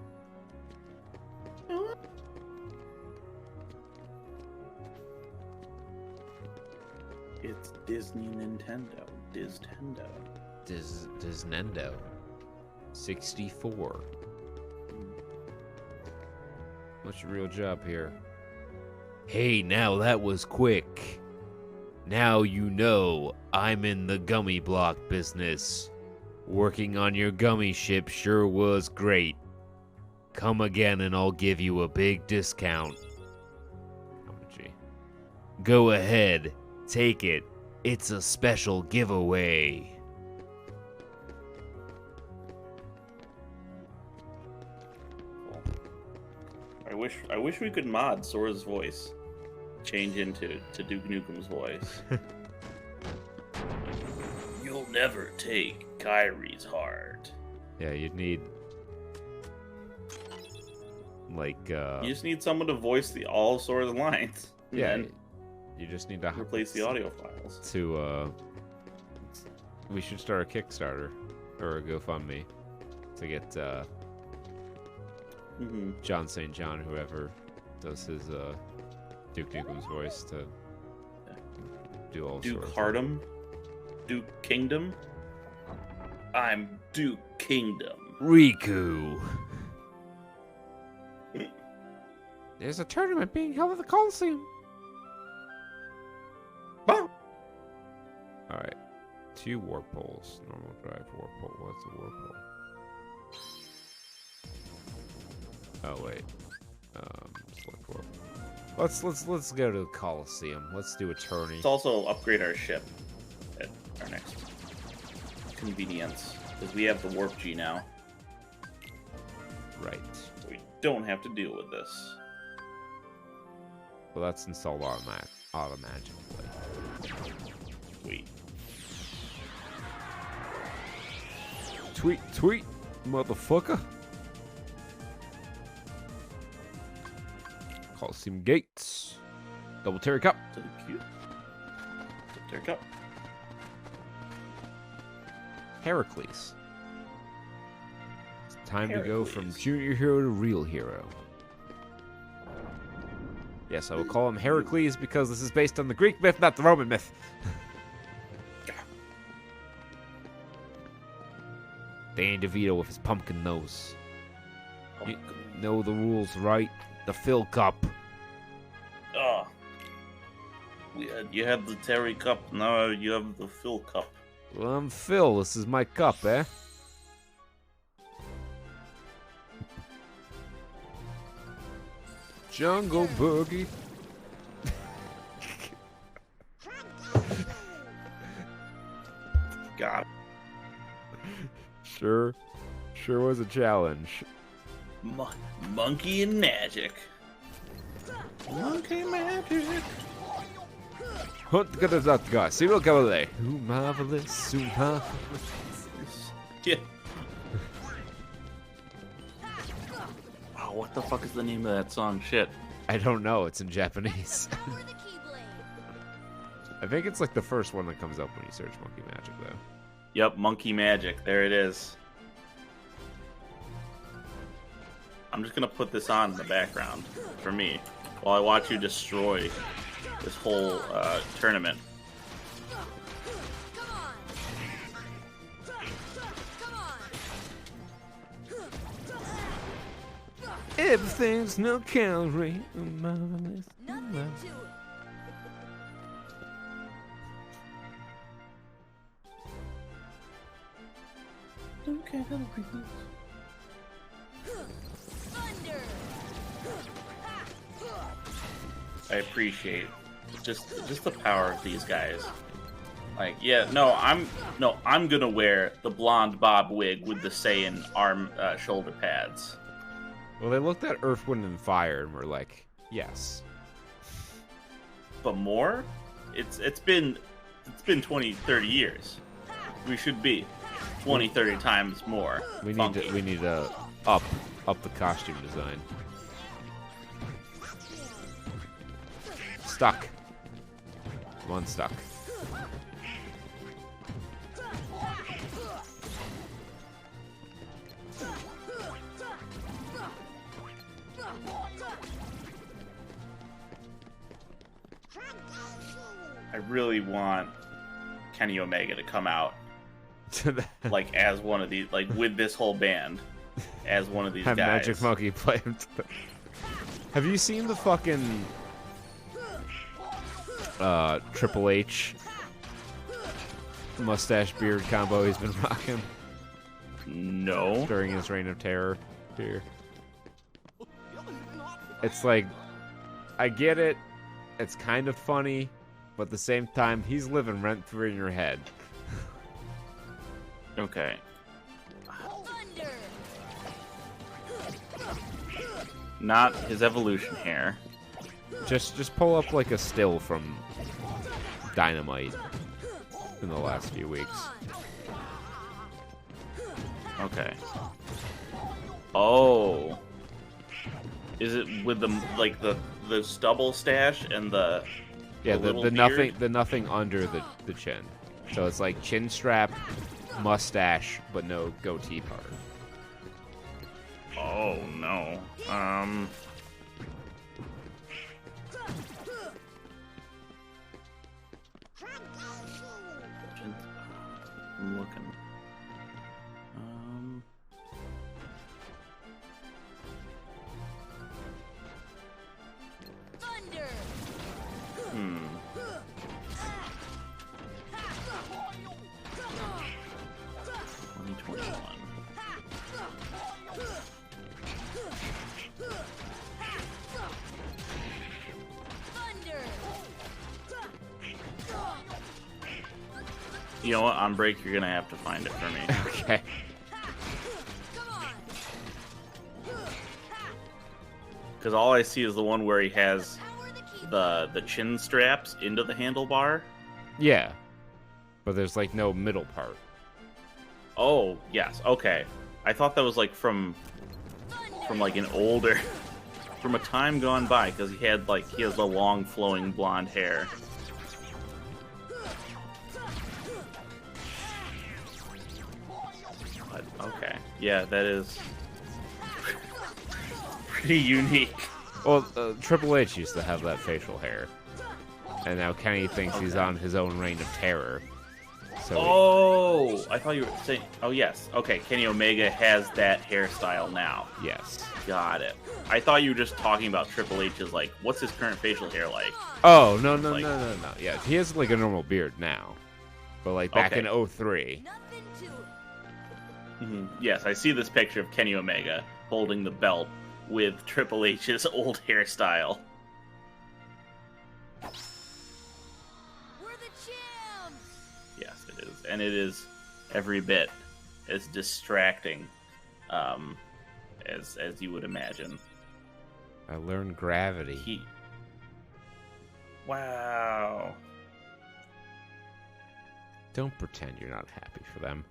It's Disney Nintendo. Distendo. Disnendo. 64. What's your real job here? Hey, now that was quick. Now you know I'm in the gummy block business. Working on your gummy ship sure was great. Come again and I'll give you a big discount. Go ahead, take it. It's a special giveaway. I wish we could mod Sora's voice. Change into Duke Nukem's voice. You'll never take Kyrie's heart. Yeah, you'd need like You just need someone to voice all of Sora's lines. yeah, And you just need to replace the audio files. to we should start a Kickstarter or a GoFundMe to get John St. John, whoever does his Duke Nukem's voice, to do all Duke sorts of Hardum? Duke Kingdom? I'm Duke Kingdom. Riku. There's a tournament being held at the Coliseum. Bah! Alright. 2 warp poles. Normal drive warp pole. What's a warp pole? Oh wait. Select warp. Let's go to the Coliseum. Let's do a tourney. Let's also upgrade our ship at our next convenience, because we have the warp G now. Right. So we don't have to deal with this. Well, that's installed automatically. Sweet. Tweet, motherfucker. Coliseum gates. Double Terry Cup. So cute. Tear cup. Heracles. It's time to go from Heracles. junior hero to real hero. Yes, I will call him Heracles because this is based on the Greek myth, not the Roman myth. Dan DeVito with his pumpkin nose. You know the rules, right? The Phil Cup. Oh. You had the Terry Cup, now you have the Phil Cup. Well, I'm Phil. This is my cup, eh? Jungle Boogie. God. Sure was a challenge. Monkey and magic. Monkey magic. Hunt that guy. Serial Cavalier. Ooh, marvelous. Ooh, marvelous. Yeah. Wow, what the fuck is the name of that song? Shit. I don't know. It's in Japanese. Power the Keyblade. I think it's like the first one that comes up when you search Monkey Magic, though. Yep, Monkey Magic. There it is. I'm just gonna put this on in the background for me while I watch you destroy this whole tournament. Come on. Come on. Everything's no calorie. Marvelous. Nothing to it. Thunder. I appreciate just the power of these guys. Like, yeah, no, I'm gonna wear the blonde bob wig with the Saiyan arm shoulder pads. Well, they looked at Earth, Wind, and Fire and were like, yes. But more? It's been 20, 30 years. We should be 20, 30 times more. We funky. need to up the costume design. Stuck. I'm unstuck. I really want Kenny Omega to come out like as one of these, like with this whole band as one of these Have guys. Magic Monkey play him. Have you seen the fucking Triple H mustache beard combo he's been rocking No. during his reign of terror here? It's like, I get it, it's kind of funny, but at the same time, he's living rent-free in your head. Okay. Thunder! Not his evolution hair. Just pull up like a still from Dynamite in the last few weeks. Okay. Oh. Is it with the like the stubble stash and the Yeah, little the beard? nothing under the chin. So it's like chin strap, mustache, but no goatee part. Oh no. I'm looking. Thunder! Hmm. Thunder! You know what? On break, you're gonna have to find it for me. Okay. Come on! Because all I see is the one where he has Power the key. the chin straps into the handlebar. Yeah. But there's like no middle part. Oh, yes. Okay. I thought that was like from like an older from a time gone by, because he has the long flowing blonde hair. But, okay. Yeah, that is pretty unique. Well, Triple H used to have that facial hair. And now Kenny thinks he's on his own reign of terror. So Oh, I thought you were saying. Oh, yes. Okay, Kenny Omega has that hairstyle now. yes. Got it. I thought you were just talking about Triple H's, like, what's his current facial hair like? Oh, no. Like- Yeah, he has like a normal beard now. But like back Okay. in 03. Nothing to it. Yes, I see this picture of Kenny Omega holding the belt with Triple H's old hairstyle. We're the champs! Yes, it is. And it is every bit as distracting as you would imagine. I learned gravity. Wow. Don't pretend you're not happy for them.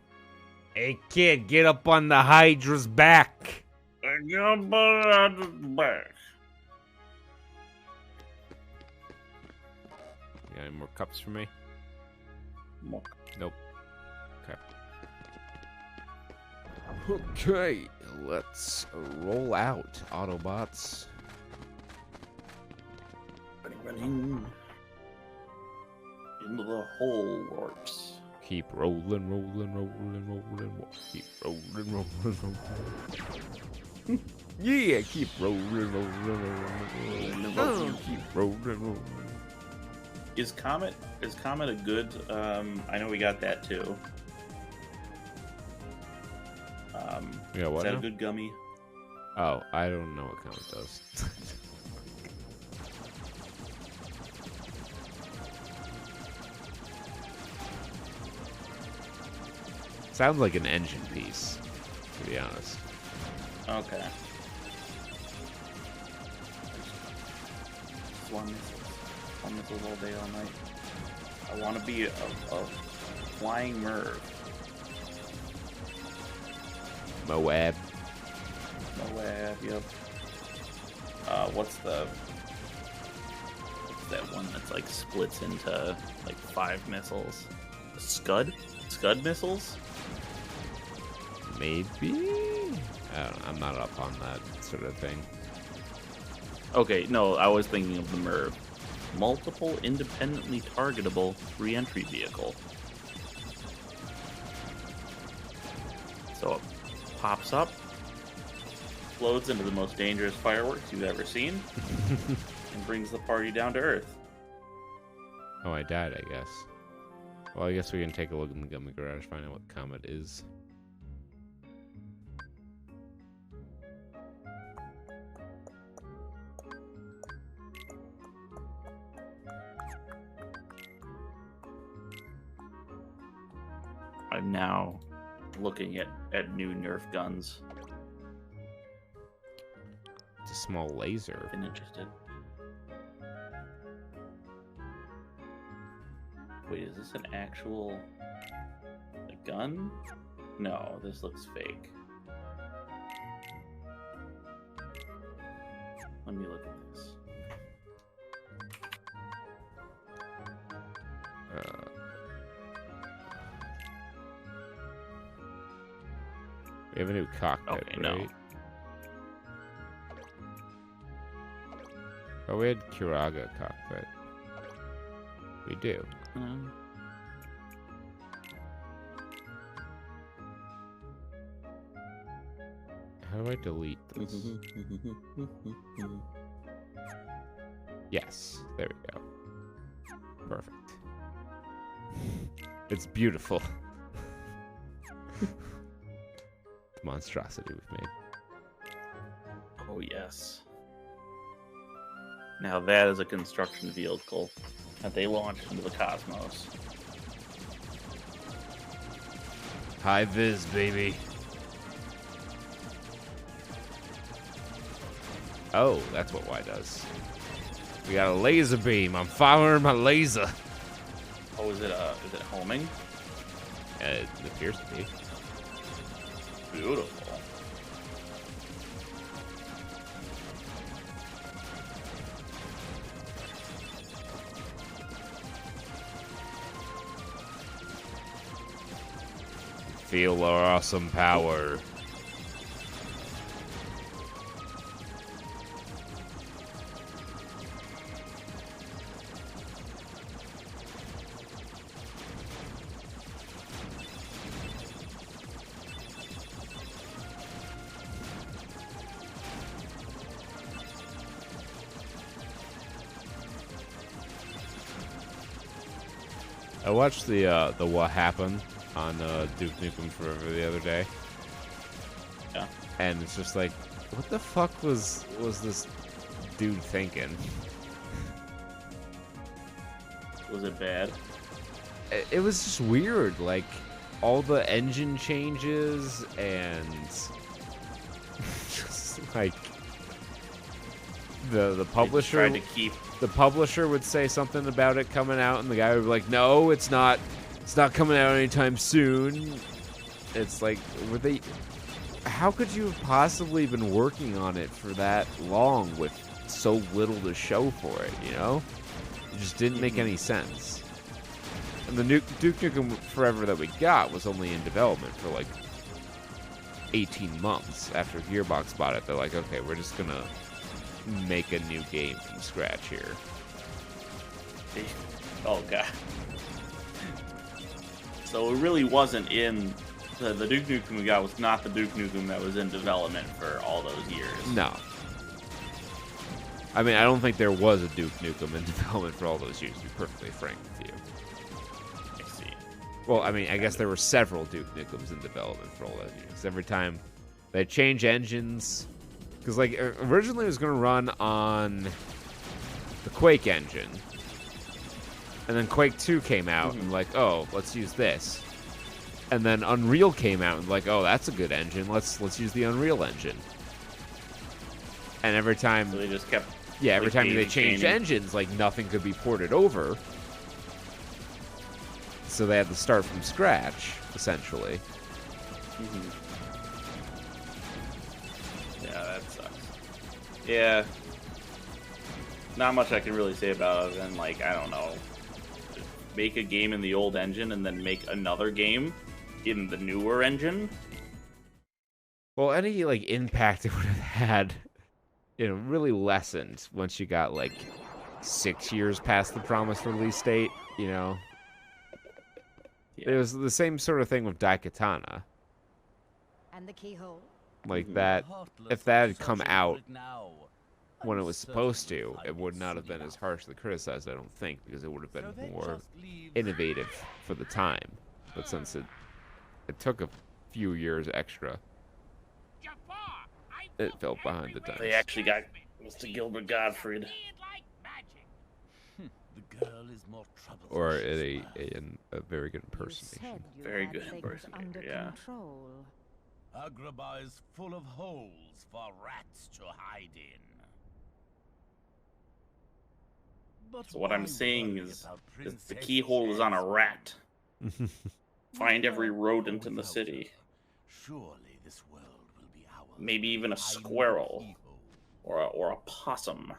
Hey kid, get up on the Hydra's back. I got butt back. You got any more cups for me? Nope. Okay, let's roll out, Autobots. Running into the hole warps. Keep rolling. Keep rolling. Yeah, keep rolling. Keep rolling. Is Comet a good? I know we got that too. Yeah, what Is that now? a good gummy? Oh, I don't know what Comet does. Sounds like an engine piece, to be honest. Okay. One missiles all day, all night. I want to be a flying Merv. Moab. Yep. What's that one that's like splits into like 5 missiles? Scud missiles? Maybe? I don't know. I'm not up on that sort of thing. Okay, no, I was thinking of the Merv. Multiple independently targetable re-entry vehicle. So it pops up, explodes into the most dangerous fireworks you've ever seen, and brings the party down to Earth. Oh, I died, I guess. Well, I guess we can take a look in the Gummy Garage, find out what comet is. I'm now looking at new Nerf guns. It's a small laser. Been interested. Wait, is this an actual gun? No, this looks fake. Let me look at this. We have a new cockpit, Okay, right? no. Oh, we had Kiraga cockpit. We do. How do I delete this? Yes, there we go. Perfect. It's beautiful. The monstrosity we've made. Oh, yes. Now that is a construction vehicle that they launched into the cosmos. High vis, baby. Oh, that's what Y does. We got a laser beam. I'm firing my laser. Oh, is it homing? It appears to be. Beautiful. Feel our awesome power. I watched the What Happened on Duke Nukem Forever the other day. Yeah. And it's just like, what the fuck was this dude thinking? Was it bad? It was just weird, like all the engine changes and just like the publisher Tried to keep. The publisher would say something about it coming out, and the guy would be like, "No, it's not coming out anytime soon." It's like, were they? How could you have possibly been working on it for that long with so little to show for it? You know, it just didn't make any sense. And the Duke Nukem Forever that we got was only in development for like 18 months after Gearbox bought it. They're like, okay, we're just gonna make a new game from scratch here. Oh god. So it really wasn't in the Duke Nukem we got was not the Duke Nukem that was in development for all those years. No. I mean, I don't think there was a Duke Nukem in development for all those years, to be perfectly frank with you. I see. Well, I mean, I guess there were several Duke Nukems in development for all those years. Every time they change engines, because like originally it was going to run on the Quake engine, and then Quake 2 came out, and like, oh, let's use this. And then Unreal came out and like, oh, that's a good engine. Let's use the Unreal Engine. And every time, So they just kept. every like, time they daisy changed chaining. engines, like nothing could be ported over. So they had to start from scratch, essentially. Yeah, that sucks. Yeah. Not much I can really say about it, and like, I don't know. Make a game in the old engine and then make another game in the newer engine. Well, any like impact it would have had, really lessened once you got like 6 years past the promised release date. Yeah. It was the same sort of thing with Daikatana. And the keyhole. Like that, if that had come out when it was supposed to, it would not have been as harshly criticized, I don't think, because it would have been more innovative for the time. But since it took a few years extra, it fell behind the times. They actually got Mr. Gilbert Gottfried. The girl is more trouble. Or a very good You impersonation. said you Very had good things impersonator, under yeah. control. Agrabah is full of holes for rats to hide in. But So what I'm why saying worry is about the Princess keyhole is on a rat. Find every Never rodent in the without city. her. Surely this world will be ours. Maybe even a Behind the squirrel. keyhole. Or a possum.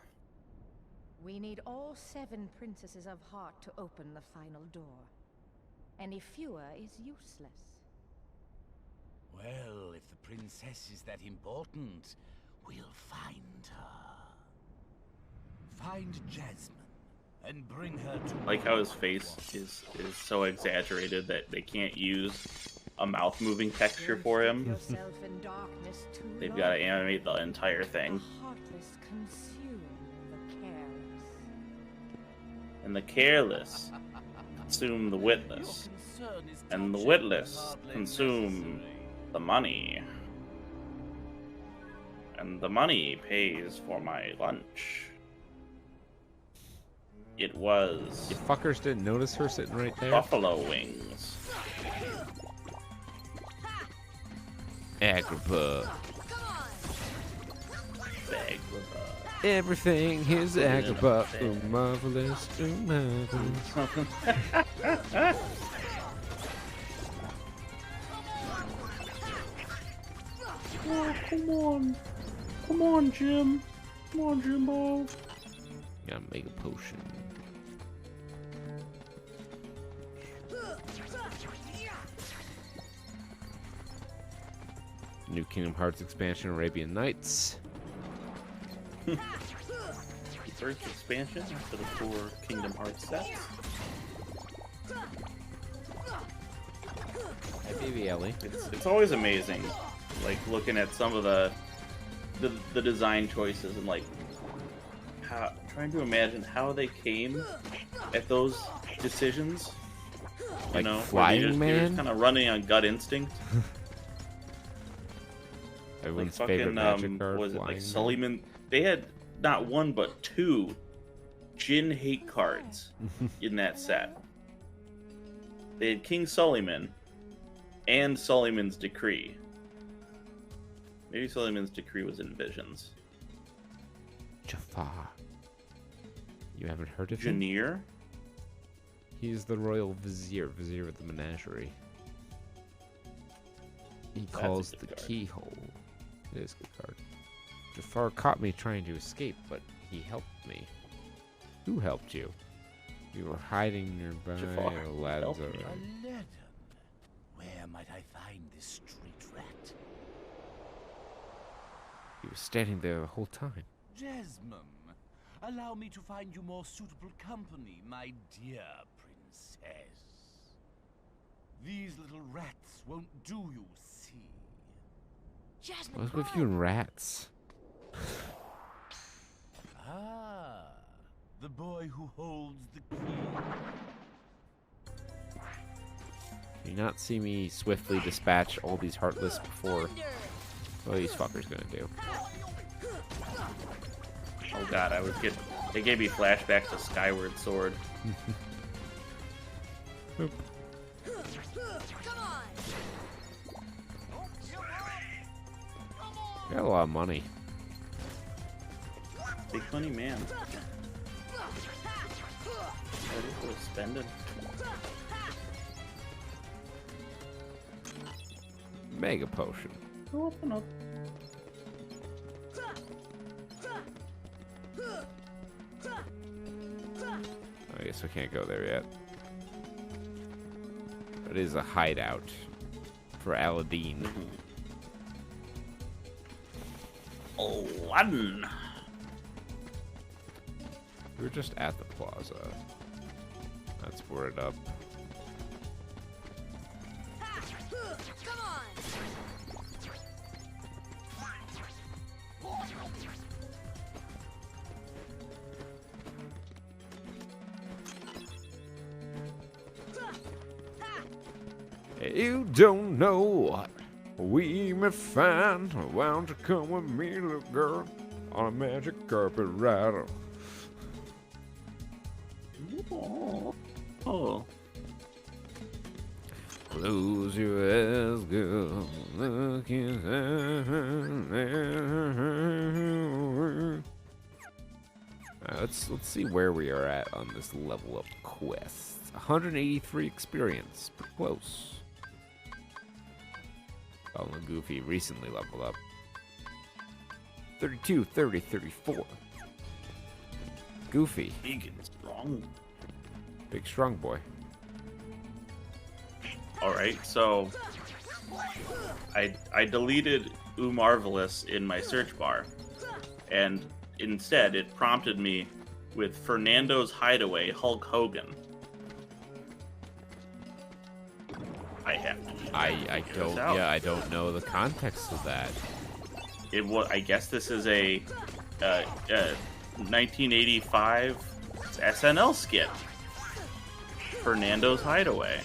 We need all 7 princesses of heart to open the final door. Any fewer is useless. Well, if the princess is that important, we'll find her. Find Jasmine and bring her to Like how his face is so exaggerated that they can't use a mouth moving texture for Keep him. yourself in darkness too They've long. got to animate the entire thing. The heartless consume the careless. And the careless consume the witless. And the witless consume the money. And the money pays for my lunch. It was You fuckers didn't notice her sitting right there? buffalo wings. Agrabah. Bag Everything is in a Agrabah. bag. Ooh, marvelous. Ooh, marvelous. Oh, come on. Come on, Jim. Come on, Jimbo. Gotta make a potion. New Kingdom Hearts expansion, Arabian Nights. First expansion for the 4 Kingdom Hearts sets. Hi, baby Ellie. It's always amazing, like looking at some of the design choices and like trying to imagine how they came at those decisions. You Like know, Flying they're Man? just kind of running on gut instinct. Like Everyone's fucking favorite magic card. was it Flying like Man. Suleiman? They had not one but 2 Jin hate cards in that set. They had King Suleiman and Suleiman's Decree. Maybe Suleiman's Decree was in Visions. Jafar. You haven't heard of him? Janir? He's the royal vizier of the menagerie. He That's a calls good the card. keyhole. It is a good card. Jafar caught me trying to escape, but he helped me. Who helped you? You were hiding nearby. Jafar Oh, lads, helped me. alright. Aladdin. Where might I find this street rat? He was standing there the whole time. Jasmine, allow me to find you more suitable company, my dear princess. These little rats won't do, you see. Jasmine, What's with you and rats? Ah, the boy who holds the key. Do you not see me swiftly dispatch all these heartless before? What are these fuckers gonna do? Oh god, they gave me flashbacks to Skyward Sword. Come on. Got a lot of money. Big money man. Ready for spending. Mega potion. Open up. I guess we can't go there yet. It is a hideout for Aladdin. Aladdin. We were just at the plaza. Let's board it up. Come on. You don't know what we may find. Why don't you come with me, little girl, on a magic carpet ride? Oh. Close your eyes, girl. Look inside. Let's see where we are at on this level up quest. 183 experience. Pretty close. Oh, and Goofy recently leveled up. 32, 30, 34. Goofy. Big and strong. Big strong boy. Alright, so I deleted Marvelous in my search bar, and instead it prompted me with Fernando's Hideaway Hulk Hogan. I have to. I don't. out. Yeah, I don't know the context of that. It was. I guess this is a 1985 SNL skit. Fernando's Hideaway.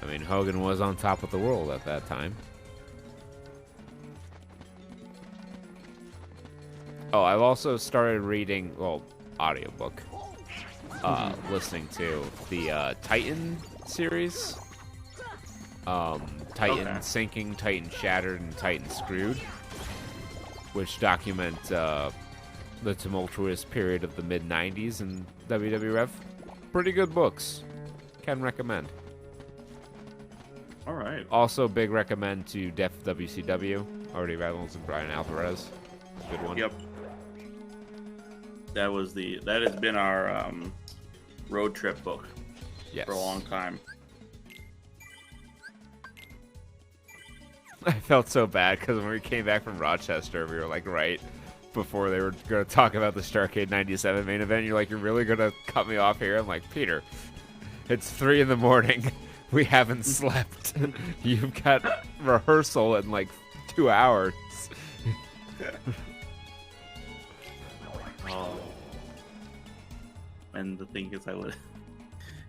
I mean, Hogan was on top of the world at that time. Oh, I've also started reading, well, audiobook. Listening to the Titan series. Titan Sinking, Titan Shattered, and Titan Screwed, which document the tumultuous period of the mid-90s in WWF. Pretty good books. Can recommend. All right. Also, big recommend to Def WCW, Artie Reynolds and Brian Alvarez. Good one. Yep. That has been our road trip book for a long time. I felt so bad because when we came back from Rochester, we were like right before they were going to talk about the Starrcade 97 main event. You're like, you're really going to cut me off here? I'm like, Peter, it's 3 a.m. We haven't slept. You've got rehearsal in like 2 hours. Oh. And the thing is, I would.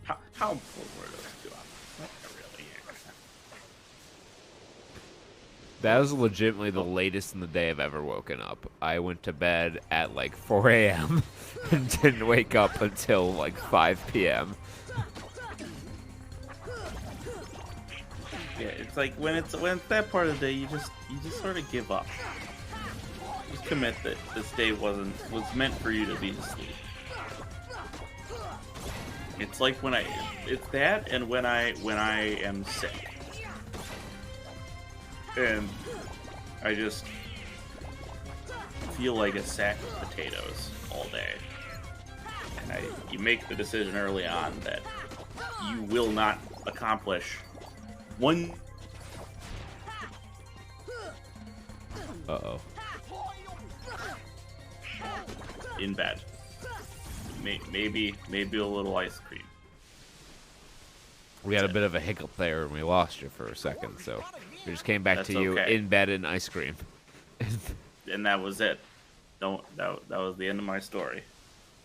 How important were those 2 hours? Not really. That was legitimately the latest in the day I've ever woken up. I went to bed at like 4 a.m. and didn't wake up until like 5 p.m. Yeah, it's like when it's that part of the day, you just sort of give up. Just commit that this day was meant for you to be asleep. It's like it's that, and when I am sick, and I just feel like a sack of potatoes all day, and you make the decision early on that you will not accomplish one. Uh-oh. In bed. Maybe a little ice cream. We had a bit of a hiccup there and we lost you for a second, so we just came back That's to you okay. in bed and ice cream. And that was it. That was the end of my story.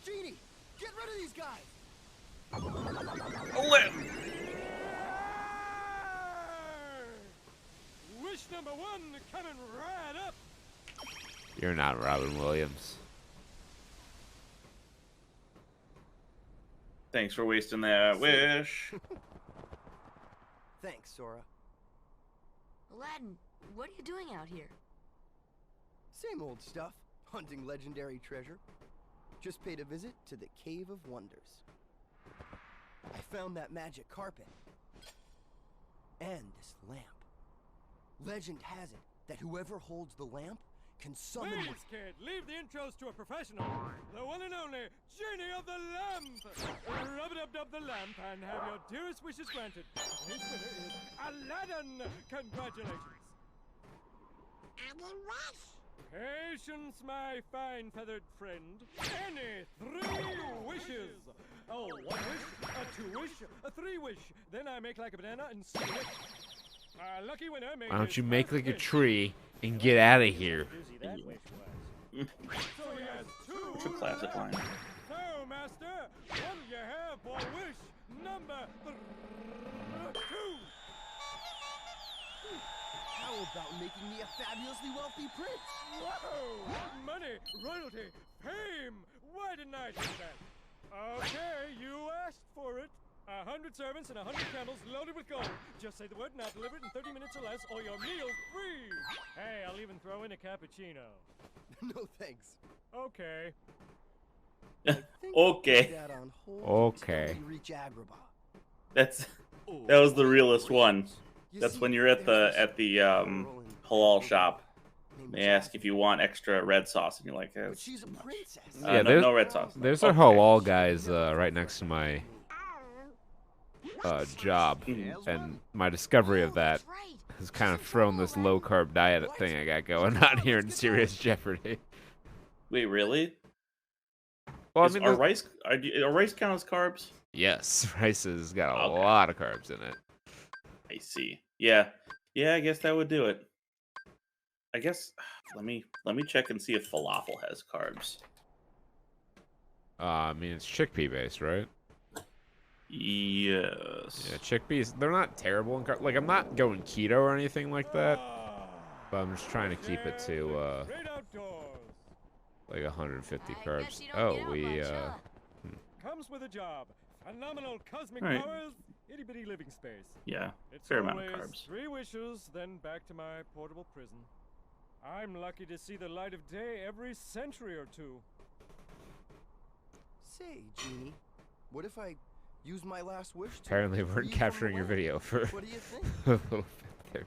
Genie, get rid of these guys! Wish number 1 coming right up. You're not Robin Williams. Thanks for wasting that wish. Thanks, Sora. Aladdin, what are you doing out here? Same old stuff. Hunting legendary treasure. Just paid a visit to the Cave of Wonders. I found that magic carpet. And this lamp. Legend has it that whoever holds the lamp can summon... Please, kid, leave the intros to a professional. The one and only Genie of the Lamp. Rub-a-dub-dub the lamp and have your dearest wishes granted. His winner is Aladdin. Congratulations. Patience, my fine feathered friend. Any 3 wishes. Oh, 1 wish, a 2 wish, a 3 wish. Then I make like a banana and spin it. Lucky winner. Why don't you make like a tree and get out of here? So he has 2. It's a classic line. So, master, what do you have for wish number 2? How about making me a fabulously wealthy prince? Whoa! Money, royalty, fame! Why didn't I do that? Okay, you asked for it. 100 servants and 100 camels loaded with gold. Just say the word and I'll deliver it in 30 minutes or less, or your meal's free. Hey, I'll even throw in a cappuccino. No thanks. Okay. Okay. Okay. That was the realest one. That's when you're at the halal shop. They ask if you want extra red sauce, and you're like, But she's a princess. Yeah, no red sauce. There's a Okay. halal guys right next to my job, and my discovery of that That's right. has kind of thrown this low carb diet thing I got going on here in serious jeopardy. Wait, really? Well, I Is- mean, are there's- rice count as carbs? yes, rice has got a Okay. lot of carbs in it. I see. Yeah, I guess that would do it. I guess let me check and see if falafel has carbs. I mean, it's chickpea based, right? Yes. Yeah, chickpeas, they're not terrible in carbs. Like, I'm not going keto or anything like that, but I'm just trying to keep it to, Great outdoors. like 150 I carbs. guess you don't Oh, get out we, much, huh? Comes with a job. Phenomenal cosmic All right. powers, itty bitty living space. Yeah. It's Fair amount of always carbs. 3 wishes, then back to my portable prison. I'm lucky to see the light of day every century or 2. Say, Genie, what if I use my last wish to apparently free weren't from capturing the your lamp? video for What do you think? a little bit there.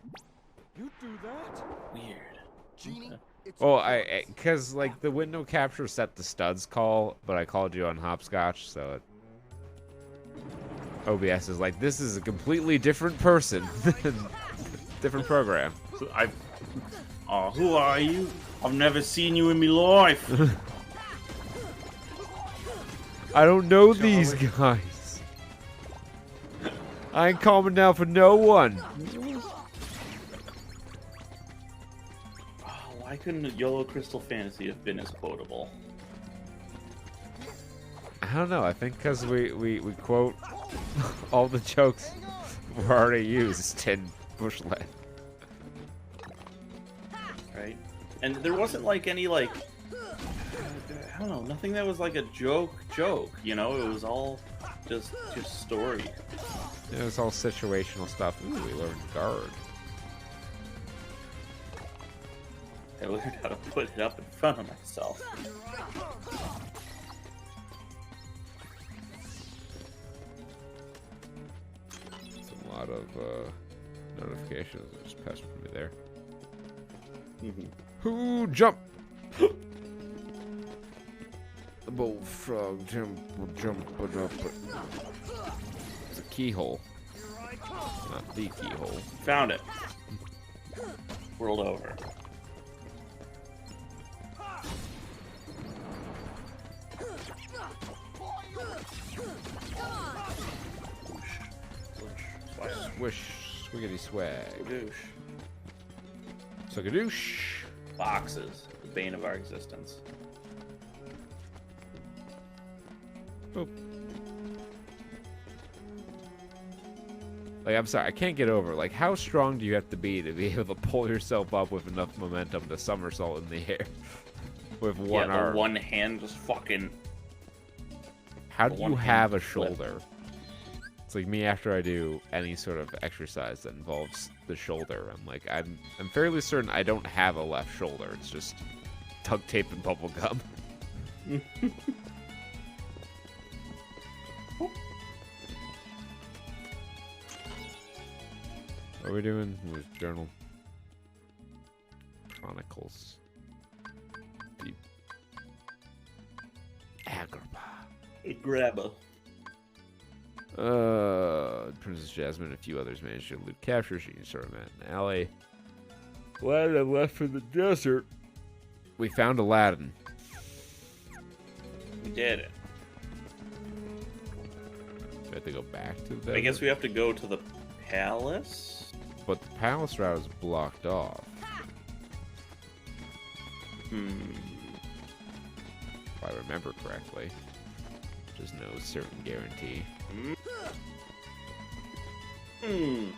You do that? Weird. Genie, it's Well, yours. because, like, the window capture set the studs call, but I called you on hopscotch, so it... OBS is like, this is a completely different person. Different program. Oh, who are you? I've never seen you in my life. I don't know these guys. I ain't calming down for no one. Oh, why couldn't YOLO Crystal Fantasy have been as quotable? I don't know. I think because we quote all the jokes were already used in Bush Life. Right? And there wasn't like any like I don't know, nothing that was like a joke, you know? It was all just story. Yeah, it's all situational stuff. Ooh, we learned guard. I learned how to put it up in front of myself. It's a lot of notifications that just passed me there. Who jump? The bullfrog jump. It's a keyhole, not the keyhole. Found it. World over. Swish, swiggity swag. Douche. Sugadoosh. Boxes. The bane of our existence. Boop. Like, I'm sorry, I can't get over, like, how strong do you have to be able to pull yourself up with enough momentum to somersault in the air with one the arm? one hand just fucking. How The do you one have a hand flip. shoulder? It's like me after I do any sort of exercise that involves the shoulder. I'm like, I'm fairly certain I don't have a left shoulder. It's just duct tape and bubble gum. What are we doing? Where's journal? Chronicles. Deep. Agrippa. Grabba. Princess Jasmine and a few others managed to elude capture. She sort of met in the alley. Aladdin left for the desert. We found Aladdin. We did it. We have to go back to the desert. I guess we have to go to the palace? But the palace route is blocked off. If I remember correctly. There's no certain guarantee. Ooh,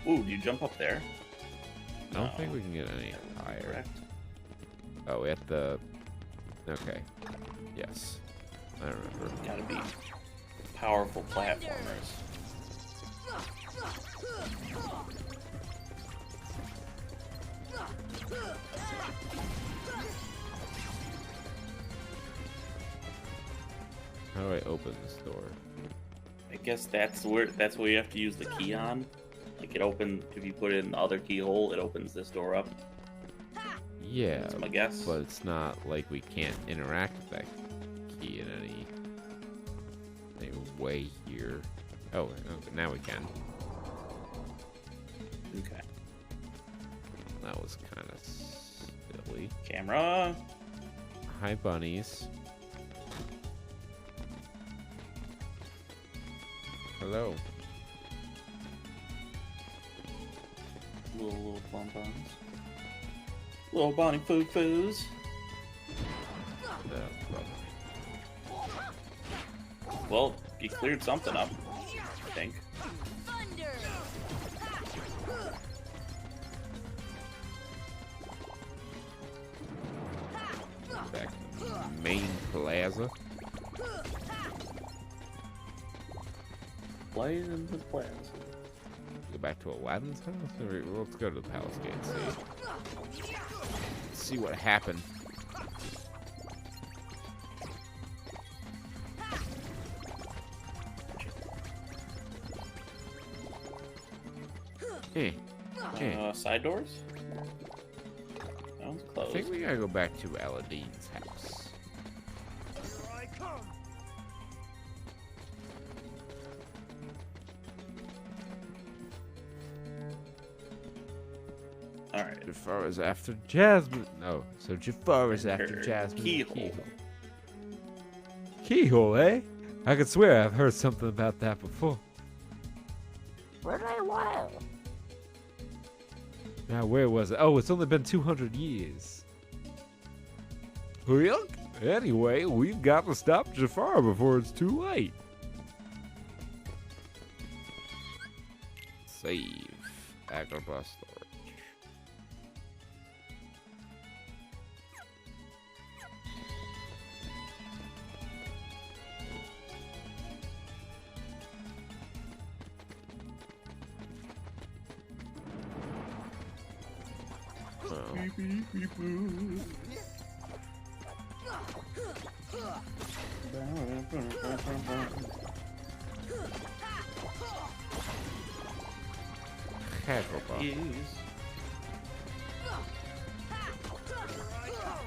do you jump up there? I don't think we can get any higher. Correct. Oh, we have to... Okay. Yes. I remember. Gotta be powerful platformers. How do I open this door? I guess that's where you have to use the key on. Like it opens if you put it in the other keyhole, it opens this door up. Yeah, That's my guess. but it's not like we can't interact with that key in any way here. Oh, okay, now we can. Okay. That was kind of silly. Camera. Hi, bunnies. Hello. Little bonbons. Little Bonnie foo-foos. Well, you cleared something up, I think. Thunder! Back to the main plaza. Play in the plaza. Go back to Aladdin's house? Or let's go to the palace gate and see what happened. Side doors? That one's I closed. think we gotta go back to Aladdin's house. Alright. Jafar is after Jasmine. No, so Jafar is after Her Jasmine. keyhole. Keyhole, eh? I could swear I've heard something about that before. Now, where was it? Oh, it's only been 200 years. Well, anyway, we've got to stop Jafar before it's too late. Save. Agrabah storage.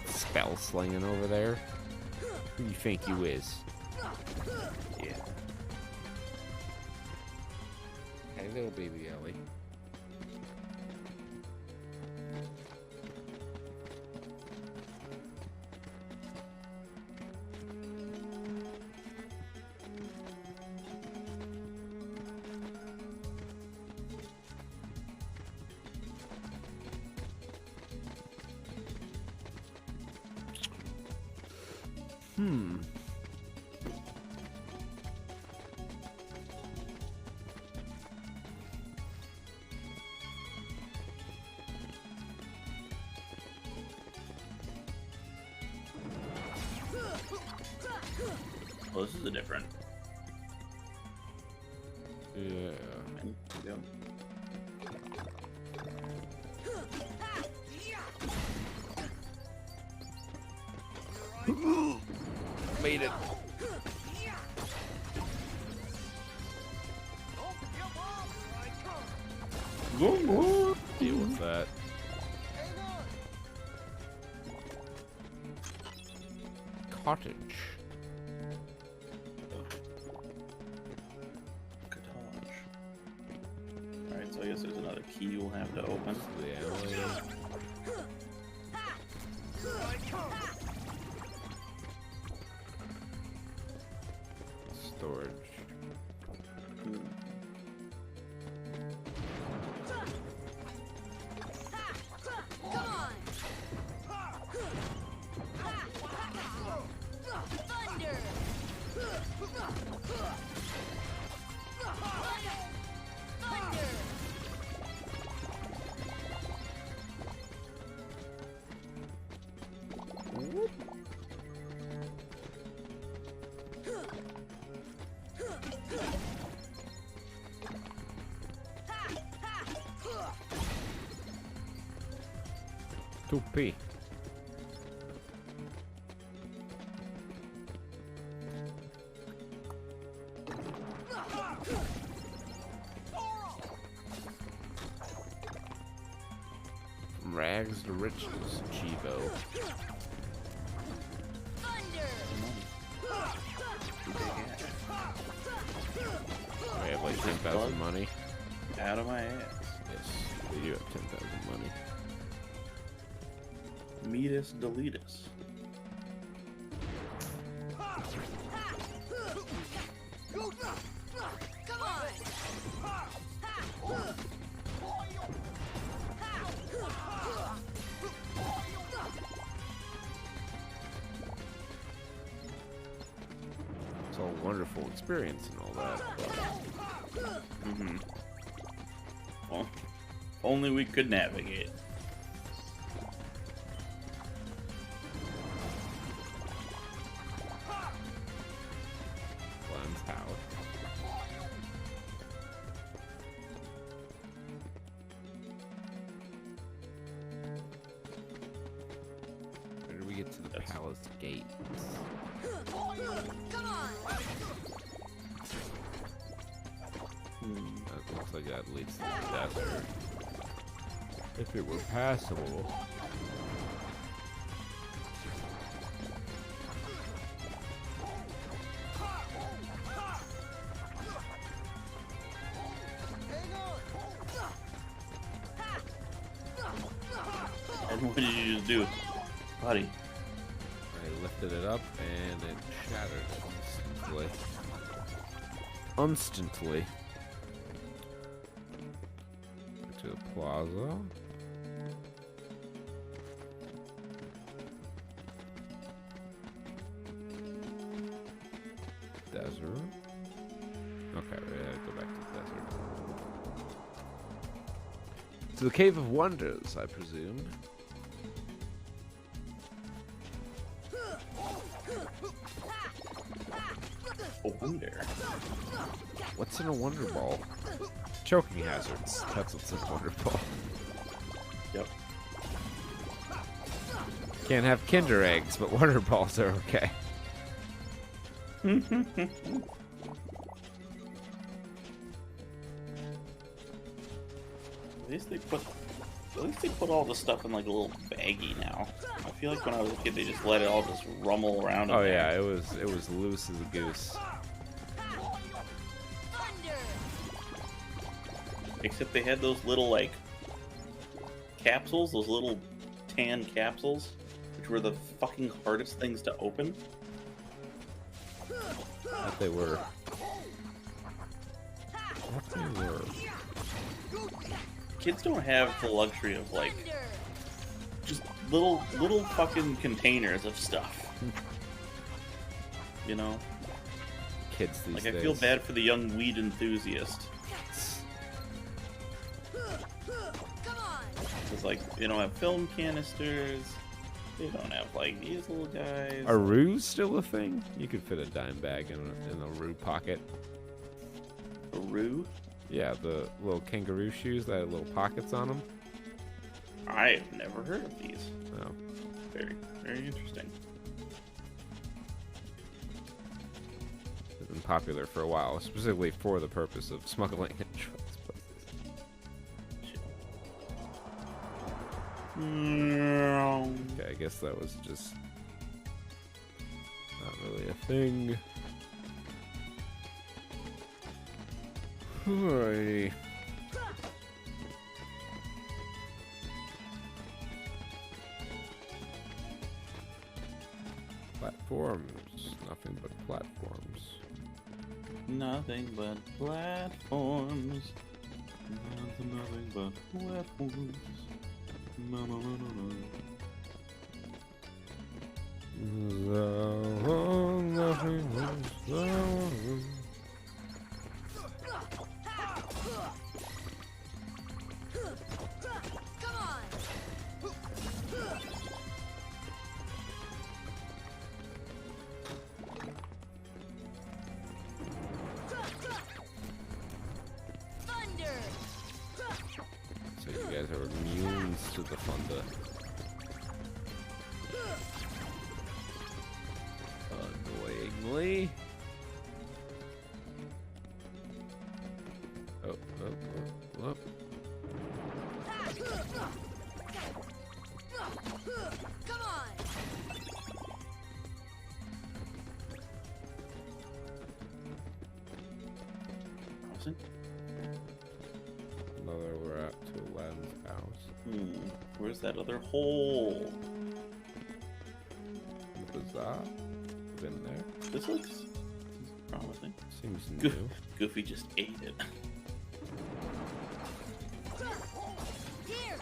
Spell slinging over there. Who you think you is? Yeah. Hey, little baby Ellie. Oh, this is a different. Yeah. Yep. Made it. Deal with that. Cottage. Alright, so I guess there's another key we'll have to open. The alley. Storage. P. From rags to riches, Chivo. I have like 10,000 money. Out of my ass. Yes, we do have 10,000 money. Meet us, delete us. It's all a wonderful experience and all that. Mm-hmm. Well, only we could navigate. Like that leads to the desert. If it were passable. And what did you just do, buddy? I lifted it up and it shattered instantly. To the plaza. Desert. Okay, we gotta go back to the desert. To the Cave of Wonders, I presume. A wonder. What's in a Wonder Ball? Choking hazards. That's what's in a Wonder Ball. Yep. Can't have Kinder eggs, but Wonder Balls are okay. At least they put all the stuff in like a little baggie now. I feel like when I was a kid, they just let it all just rumble around. Oh yeah, it was loose as a goose. Except they had those little like capsules, those little tan capsules, which were the fucking hardest things to open. What they were. What they were. Kids don't have the luxury of like just little fucking containers of stuff. You know? Kids these days. Like I feel bad for the young weed enthusiast. It's like, you know, have film canisters, They don't have like these little guys. Are roos still a thing? You could fit a dime bag in a roo pocket. A roo? Yeah, the little kangaroo shoes that have little pockets on them. I've never heard of these. Oh. Very, very interesting. They've been popular for a while, specifically for the purpose of smuggling and drugs. Okay, I guess that was just not really a thing. Alrighty. Platforms. Nothing but platforms. Nothing but platforms. Nothing but platforms. No, no, no, no, no. Come on! Thunder! So you guys are immune to the thunder. Annoyingly. Oh. Come on! Awesome. Another, we're at to Len's house. Where's that other hole? The bazaar? Been there? This looks promising. Seems new. Goofy just ate it. Here!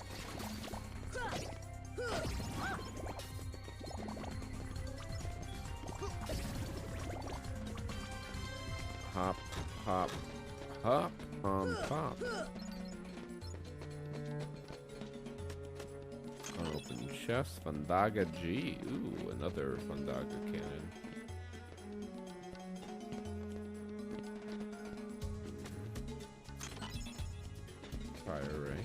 Hop, hop, hop on top. Unopened chest, Fandaga G. Ooh, another Fandaga cannon. Fire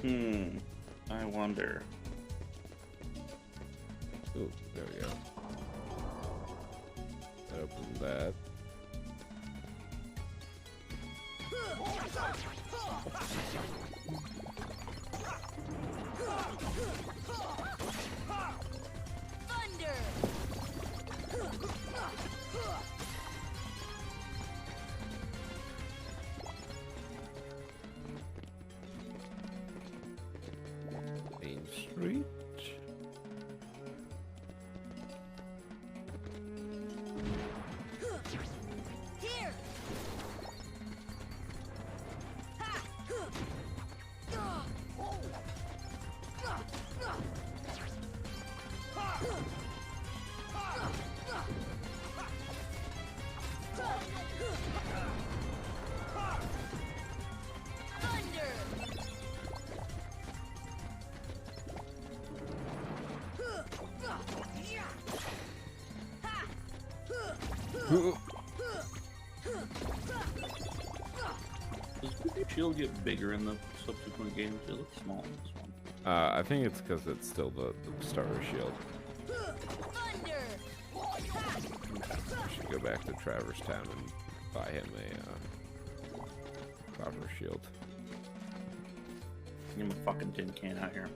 ring. I wonder. Ooh, there we go. Open that. Thunder! Main Street. Here! Thunder! Does Goofy Shield get bigger in the subsequent games? It looks small in this one. I think it's because it's still the starter shield. Thunder! Should go back to Traverse Town and buy him a proper shield. Give him a fucking tin can out here.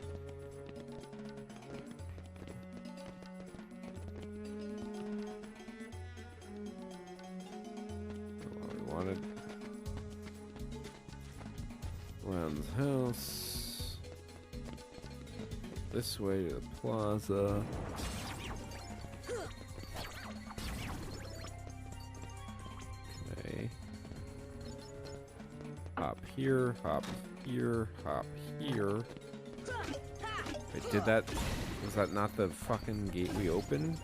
What we wanted. Len's house. This way to the plaza. Okay. Hop here, hop here, hop here. Wait, did that... Was that not the fucking gate we opened?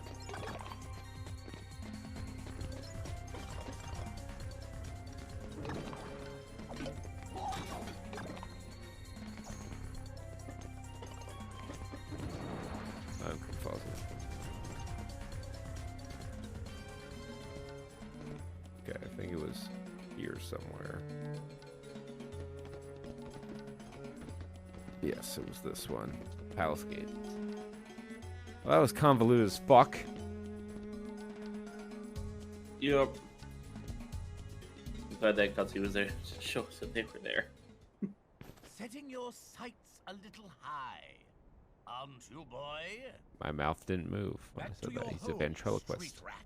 was here somewhere. Yes, it was this one. Palace Gate. Well, that was convoluted as fuck. Yep. I'm glad that cutscene was there to show us that they were there. Setting your sights a little high. Aren't you, boy? My mouth didn't move when I Back said to that. your He's a home, ventriloquist. street rat.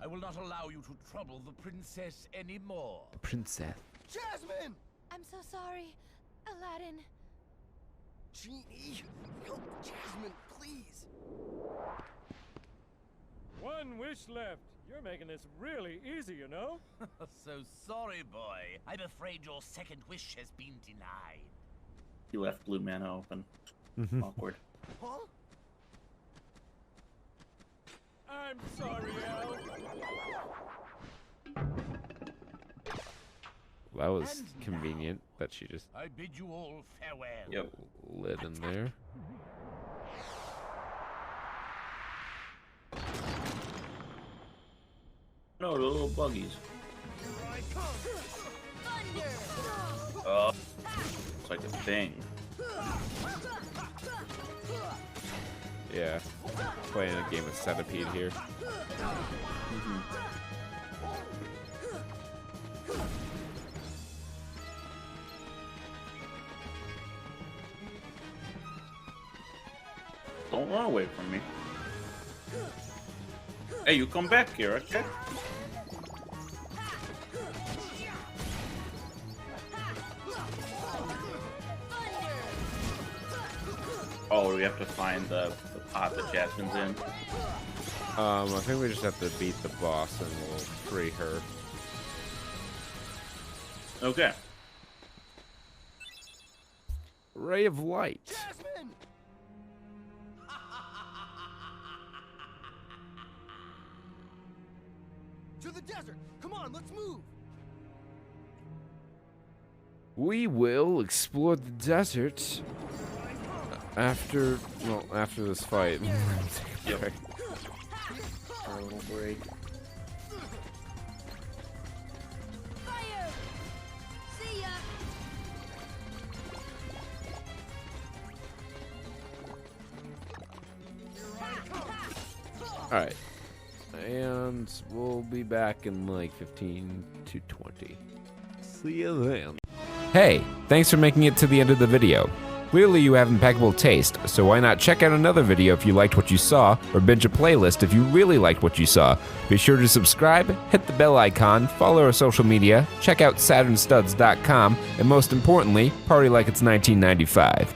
I will not allow you to trouble the princess anymore. Princess. Jasmine! I'm so sorry, Aladdin. Genie, help Jasmine, please. One wish left. You're making this really easy, you know? So sorry, boy. I'm afraid your second wish has been denied. He left Blue Mana open. Awkward. Huh? I'm sorry, Al. That was And convenient that she just I bid you all farewell. Yep. lit in there. No, the little buggies. Thunder! Oh, it's like a thing. Yeah. Playing a game of Centipede here. Don't run away from me. Hey, you come back here, okay? Oh, we have to find the pot that Jasmine's in. I think we just have to beat the boss and we'll free her. Okay. Ray of light. Jasmine! To the desert! Come on, let's move! We will explore the desert after this fight. Yep. Okay. Our little break. Fire! See ya! Alright. And we'll be back in like 15 to 20. See you then. Hey, thanks for making it to the end of the video. Clearly you have impeccable taste, so why not check out another video if you liked what you saw, or binge a playlist if you really liked what you saw. Be sure to subscribe, hit the bell icon, follow our social media, check out saturnstuds.com, and most importantly, party like it's 1995.